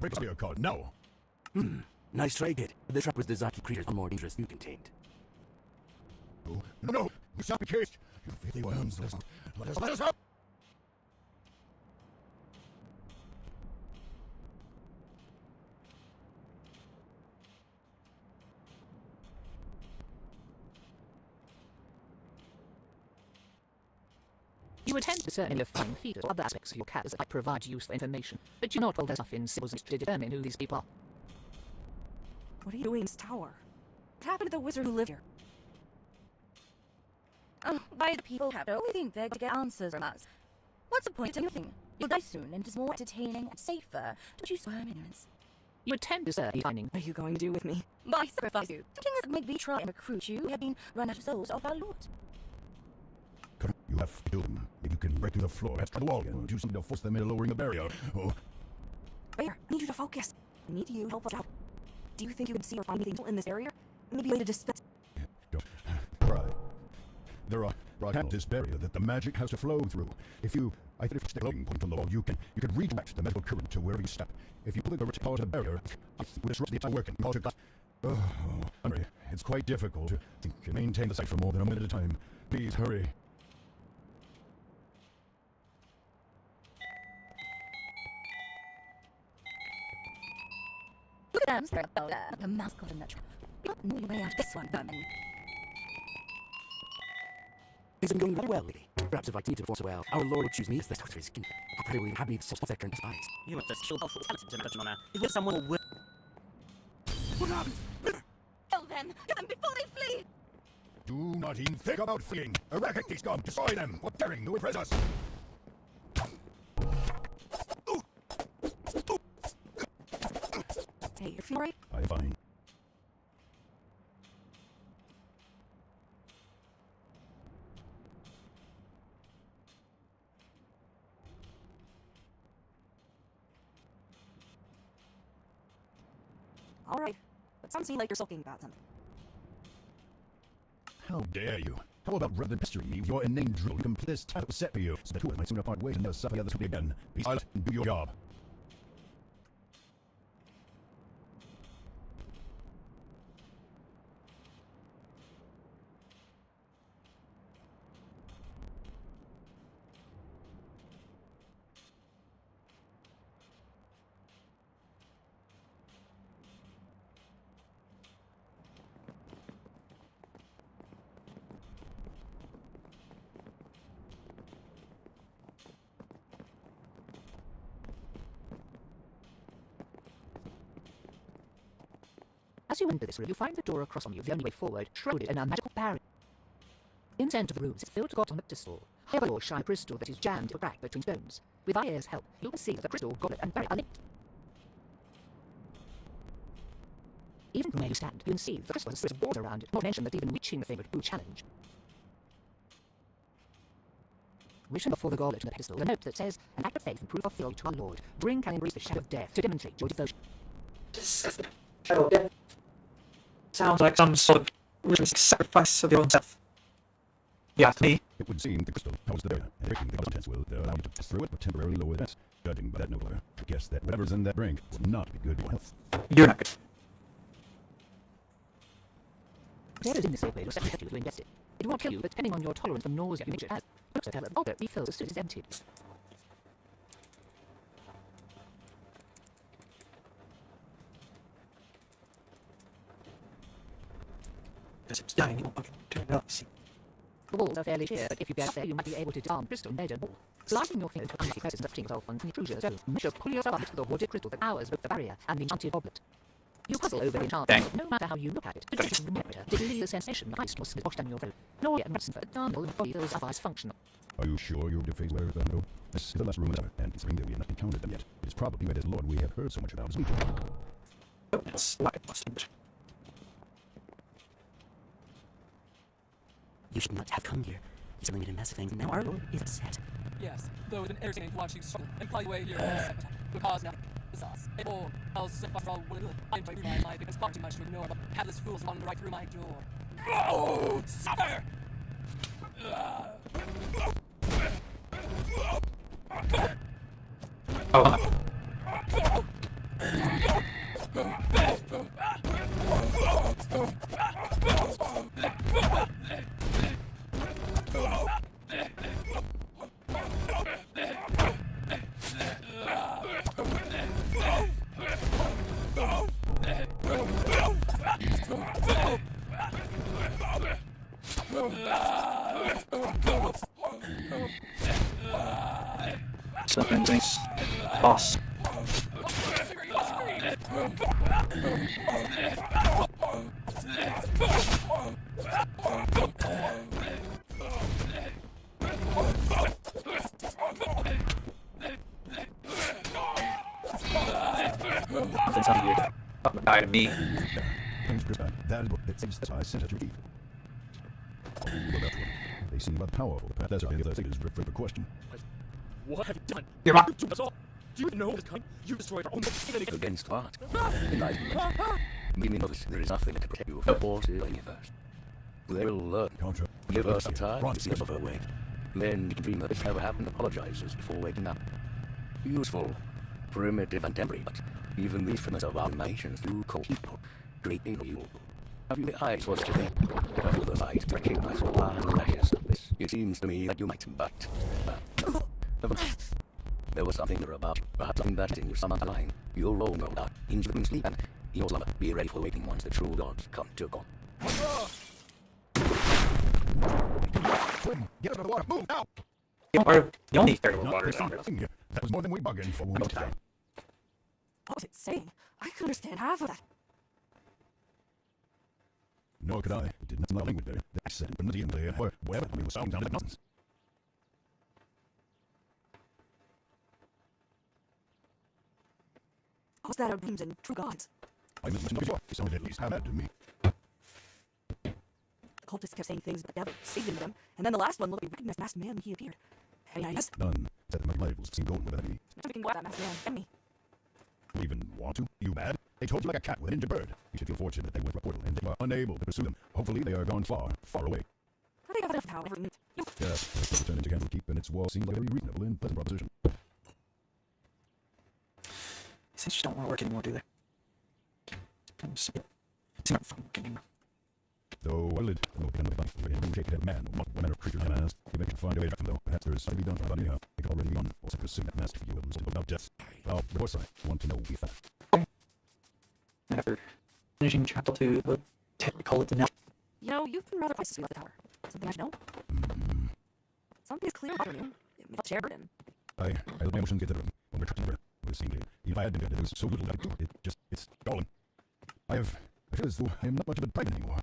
Break your card now. Nice try, kid. The trap was designed to keep creatures more dangerous than you contained. No, no, we shall be caged. You filthy worms, let us out. You attend to certain flying feeders or other aspects of your cats that might provide useful information, but you not all their stuff in symbols to determine who these people are. What are you doing in this tower? What happened to the wizard who lived here? Why do people have to always think they're to get answers from us? What's the point of anything? You'll die soon, and it's more entertaining and safer. Don't you swear ignorance? You attend to certain finding. What are you going to do with me? By sacrifice you. Something that make me try and recruit you. We have been run out of souls of our Lord. You have to do them. If you can break through the floor, that's the wall again. Do something to force them into lowering the barrier. Oh. Bear, I need you to focus. I need you to help us out. Do you think you can see or find anything in this barrier? Maybe a way to dispense. Don't cry. There are panels this barrier that the magic has to flow through. If you stick a loading point on the wall, you can redirect the magical current to wherever you step. If you pull the correct part of the barrier, it will disrupt the entire work and cause your class. Oh, Henry, it's quite difficult to maintain the site for more than a minute at a time. Please hurry. Look at them, stare about that. The mouse caught in that trap. You don't know your way out of this one, Berman. Things have been going very well lately. Perhaps if I continue to perform so well, our Lord will choose me as the doctor of his skin. I pray we have me the self-effect and despise. You want to show helpful talent to touch on her. If someone will... What happened? Kill them! Kill them before they flee! Do not even think about fleeing. Eradicate these scum. Destroy them. What daring to impress us? Hey, you're feeling right? I'm fine. All right. But sounds like you're sulking about something. How dare you? How about rather than pestering me with your inane drill, you complete this time set for you, so the two of us might soon part ways and never suffer the other's company again. Be silent and do your job. As you enter this room, you find the door across from you, the only way forward, shrouded in a magical barrier. In the center of the room is filled to on a pedestal, high above a shiny crystal that is jammed into a crack between stones. With Aya's help, you can see the crystal, goblet, and barrier are linked. Even from where you stand, you can see the crystal has a series of borders around it, not to mention that even reaching the thing would be a challenge. Written before the goblet and the pedestal is a note that says, "An act of faith and proof of fealty to our Lord. Drink and embrace the shadow of death to demonstrate your devotion." Shadow of death. Sounds like some sort of ritualistic sacrifice of your own self. Yeah, to me. It would seem the crystal holds the barrier, and breaking the contents will allow you to pass through it but temporarily lower the defense. Judging by that note, I guess that whatever's in that drink will not be good for your health. You're not good. Whatever is in this liquid will set you to ingest it. It won't kill you, but depending on your tolerance for nausea, you nature it has. Looks like a goblet refills as soon as it's emptied. Because it's dying, you won't turn it off. The walls are fairly sheer, but if you get up there, you might be able to disarm crystal made of wall. Sliding your finger to unlucky process and touching yourself on intrusion, so measure pull yourself up into the hoarded crystal that powers both the barrier and the enchanted goblet. You puzzle over the enchantment, but no matter how you look at it, the just remember it. Did leave the sensation that ice was washed down your throat. Nor yet medicine for a darn and body feels otherwise functional. Are you sure you're the face wearer of the window? This is the last room ever, and considering that we have not encountered them yet, it is probably where this Lord we have heard so much about is meeting. Oh, that's like it must be. You should not have come here. You certainly made a mess of things, and now our Lord is upset. Yes, though it's been entertaining to watch you struggle and claw your way here. The cause now. sauce. Or else if I will, I enjoy my life because far too much to ignore the hapless fools wander right through my door. Oh, suffer! Oh. Something's nice. Boss. Nothing's on you. Fucking die to me. Thanks, Krista. That is what it seems that I sent at your feet. They seem about powerful. That's any of those things for the question. What have you done? Your mom. You us all. Do you know what is coming? You destroyed our own Against what? Enlightenment. Meaning of there is nothing to protect you from the forces of the universe. They will learn. Contra. Give us some time to see us of her way. Then you can dream that this never happened apologizes before waking up. Useful, primitive and temporary, but even these fragments of our imaginations do call people greatly you. Have you the eyes for such a thing? Have you the light to recognize the plan and lashes of this? It seems to me that you might, but there was something there about you, perhaps something that is in you some other line. Your own rolled out into the sleep, and in your slumber, be ready for waking once the true gods come to call. Swim! Get out of the water! Move now! The only third of the water is on. That was more than we bargained for. What was it saying? I could understand half of that. Nor could I. It did not know language there. The accent, pronunciation there, or whatever. It was sounding like nonsense. What's that of dreams and true gods? I listened before. It sounded at least half bad to me. The cultists kept saying things about the devil, saving them, and then the last one looked like a recognized masked man when he appeared. Any ideas? None. Except that my rivals seem going with that me. We can go at that masked man and me. You even want to? You mad? They told you like a cat with an injured bird. You should feel fortunate that they went to a portal and they were unable to pursue them. Hopefully they are gone far, far away. I think I've enough power every minute. Yes, let's return into Candlekeep and its walls seem like a very reasonable and pleasant proposition. These things just don't want to work anymore, do they? It's not fun anymore. Though I did know the life of a shaken man, or multiple manner of creatures man has, you may find a way to them though. Perhaps there is something to be done for about anyhow. It could already be on, or simply assume that master for you will about death. Well, the horse I want to know if that. After finishing chapter 2, we'll call it the now. You know, you've been rather quiet since we left the tower. Something I should know? Something is clear about you. It may have shared him. I let my emotions get the room when we're trapped in breath. It seemed if I had been dead, there was so little that I could do. It's gone. I feel as though I am not much of a dragon anymore.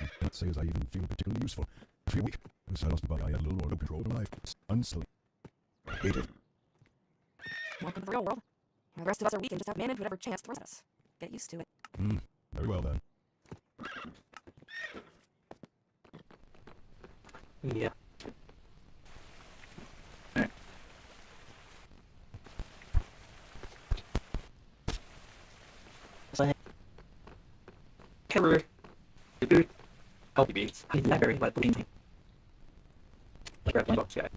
I cannot say as I even feel particularly useful. I feel weak. As I lost my body, I had a little more control of my life. It's unsullied. I hate it. Welcome to the real world. The rest of us are weak and just have managed whatever chance throws at us. Get used to it. Very well then. Yeah. Alright. So, cover. Help you be. I need that very but believe me. Like red box guy.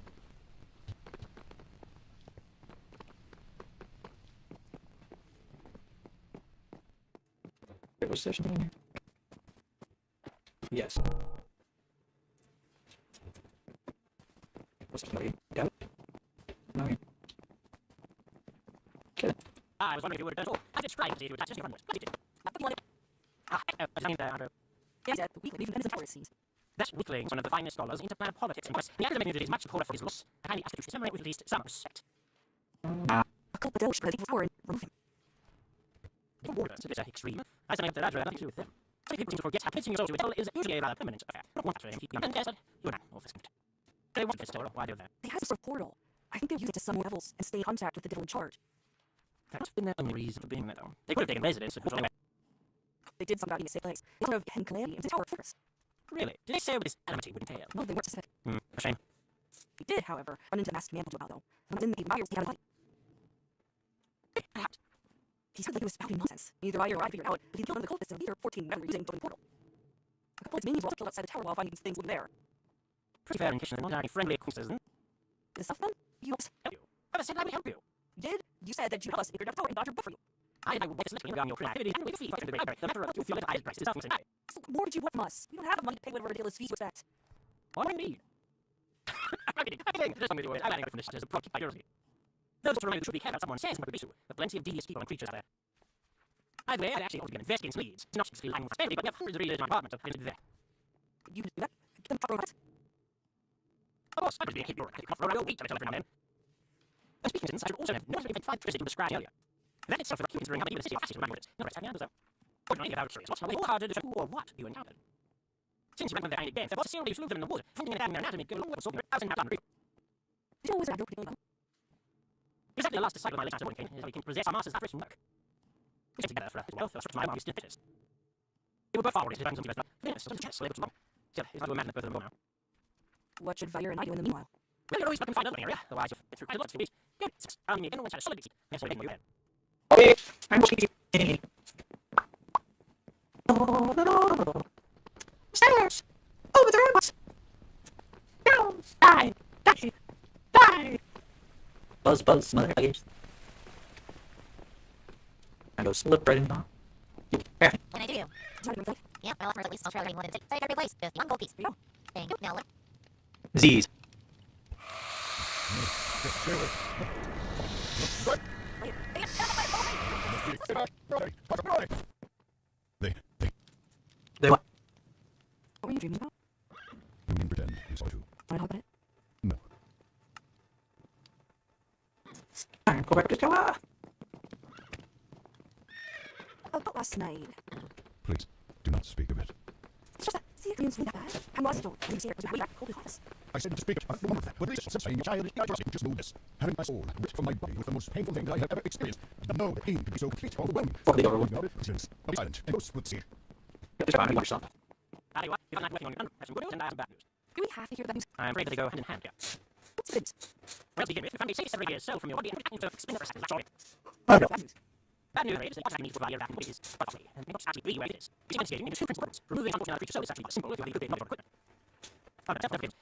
Was there something in here? Yes. Was somebody down? No. Okay. I was wondering if you would have done so. I just tried to see if you would touch this front What did you do? I think wanted. I mean, Andrew. Yeah, the weakling even defends the tower, it seems. That weakling is one of the finest scholars in interplanet politics in West. The academic community is much poorer for his loss. I kindly ask that you commemorate with at least some respect. A culprit should take power and remove him. The borders are extreme. I something that had nothing to do with them. Some people seem to forget how placing yourself to a devil is usually a rather permanent affair. Not one after him, keep young and desert. You and I, all this good. They want this door, why do that? They have some sort of portal. I think they'll use it to summon devils and stay in contact with the devil in charge. That must have been their only reason for being there, though. They could have taken residence at anyway. They did something about being a safe place. They thought of Hen Calamity and the tower fortress. Really? Did they say what this enmity would entail? No, they weren't specific. A shame. We did, however, run into the masked man about though. When in the Myers, he had a light. He said that he was spouting nonsense. Either I or I figured out, but he killed one of the cultists and leader 14 members using the portal. A couple of his minions were also killed outside the tower while finding these things were there. Pretty fair indication they're not very friendly acquaintances, isn't it? The stuff then? You help you. Never said I would help you. You did? You said that you helped us figure out the tower and got your butt for you. I would like to listen regarding your criminal activity and we fee the library. The matter of you feel like I price is something. So what more did you want from us? We don't have the money to pay whatever ridiculous fees you expect. What do you need? I'm kidding. There's something to do. I'm adding from this as a prompt by curiosity. Those who remain truly care about someone says what we do. There are plenty of devious people and creatures out there. Either way, I'd actually ought to be investigating some leads. It's not just I'm family, but we have hundreds of readers in my apartment. I did that. You can do that? Get them top Of course, I would be a kid or a cough around. I will wait till I tell every now and then. And speaking of instance, I should also have notably been 5 twisted to describe earlier. That itself is a cue considering how many of the city are fascist languages. Not right, I though. Ordinarily, if I were curious, what's how hard to who or what you encountered? Since you went with their games, there was a series of them in the wood, finding an anatomy go along with solving 1,000 pounds. Did you always have your particular level? Exactly the last disciple of my late master King is how we can possess our master's average work. We stayed together for a while, for my arm is still fittest. They were both far away, his hands on the best blood. Venus, so chance, so long. Still, it's hard to imagine that both of them go now. What should Fire and I do in the meanwhile? Well, you're always looking to find another area, otherwise you'll fit through quite a lot of things. Good, found me again, once had a solid deceit. Yes, I'm you head. Okay, I'm just Stairs! Over the robots! Down! Die! Die! Die! Buzz, buzz, motherfuckers. I go slip right in the... Can I do you? Yeah, well, first at least I'll try more than 6. Say every place, just the one gold piece. Thank you. Now look. Z's. They what? What were you dreaming about? You mean pretend you saw too? Wanna talk about it? No. Alright, go back to the tower. About last night. Please, do not speak of it. It's just that, see, it really that bad. I'm lost still. I'm scared. I back cold class. I said to speak of the one of that, but at least since being a child, I just know this. Having my soul ripped from my body was the most painful thing that I have ever experienced. No pain could be so complete, overwhelming. Fuck the overwhelming. I'll be silent, and ghosts would see it. Just try to watch something. Tell you what, you're not working on your gun. Have some good news and I have some bad news. Do we have to hear that news? I'm afraid that they go hand in hand here. What's the news? Well, to begin with, the family takes several years soul from your body and put it into explain the rest of the story. I know. Bad news is that you need to provide your back and bodies, but possibly, and may not actually be where it is. It's investigating into 2 principles. Removing unfortunate creature soul is actually quite simple if you have a good bit of equipment. However, self-evident.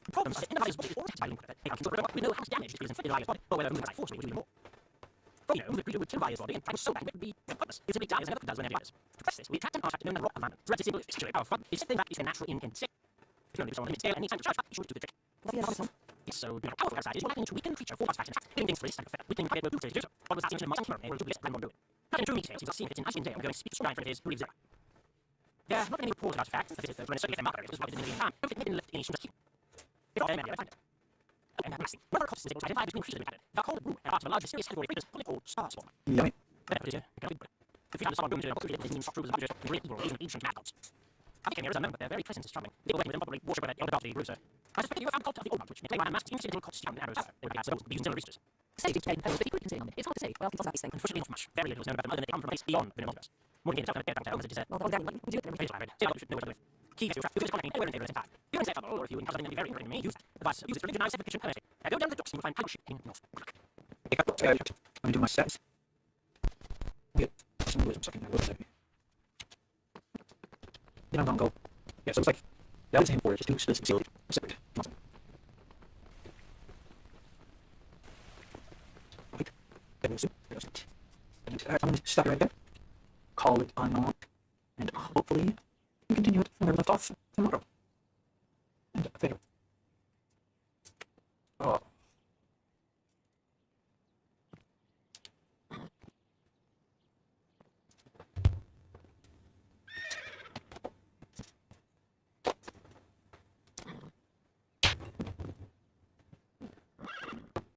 The problem is that in the body's body is always by link with it. They can't control what we know how much damage is inflicted by his body, or whether moving by force will do more. For we know the creature would kill by his body and try to soul back would be pointless. It simply dies as another does when it dies. To press this, we attract an artifact known as rock commandment. To represent is particularly powerful. It's something that is a natural in state. If you only someone limit scale and need time to charge back, you should do the trick. It's so do not powerful outside is what happens to weaken creature for artifact and track. Living things for this type of effect. Weakening target will do so. What was that ancient monster hero able to list Grimborn do it? Having true details, he's seen it in Ice and Day. I'm going to speak to Sky for his who lives there. There are not many reports about artifacts, that is, when it's certainly their marker is what is in the time. Don't fit in left in each keep. If all they find it. And that massing. Whatever cost is able to identify between creatures in the they're called root and part of a large mysterious category of creatures, commonly called star spawn. Yummy. There it is here. If we found a solid room to possibly get shock troopers and great evil even ancient mad gods. I think here is unknown, but their very presence is troubling. They were working with them probably worship with elder god the Bruiser. I suspect you have found the cult of the old ones, which may claim I amassed individual cults down in arrows. They would be souls, using silver roosters. Safety to but you can say on it. It's hard to say. Well, people about these things. Unfortunately, not much. Very little is known about them other than they come from a place beyond the universe. More than itself, and a as it is. Well, that would do it. Say I should know what to live. Key to you just contact me anywhere in favor at the time. You can say trouble, or if you encounter something very important, you may use advice. Use it for religion, sanctification, permanency. Now go down the docks and you'll find Title shipping north. Let me do my sets. Get some wisdom sucking my words. Then I'm gonna go. Yeah, so it's like that was aim for just 2 specific facilities. Separate. Awesome. Wait. That was it. I'm gonna stop it right there. Call it unlocked. And hopefully we continue it from where we left off tomorrow. And there.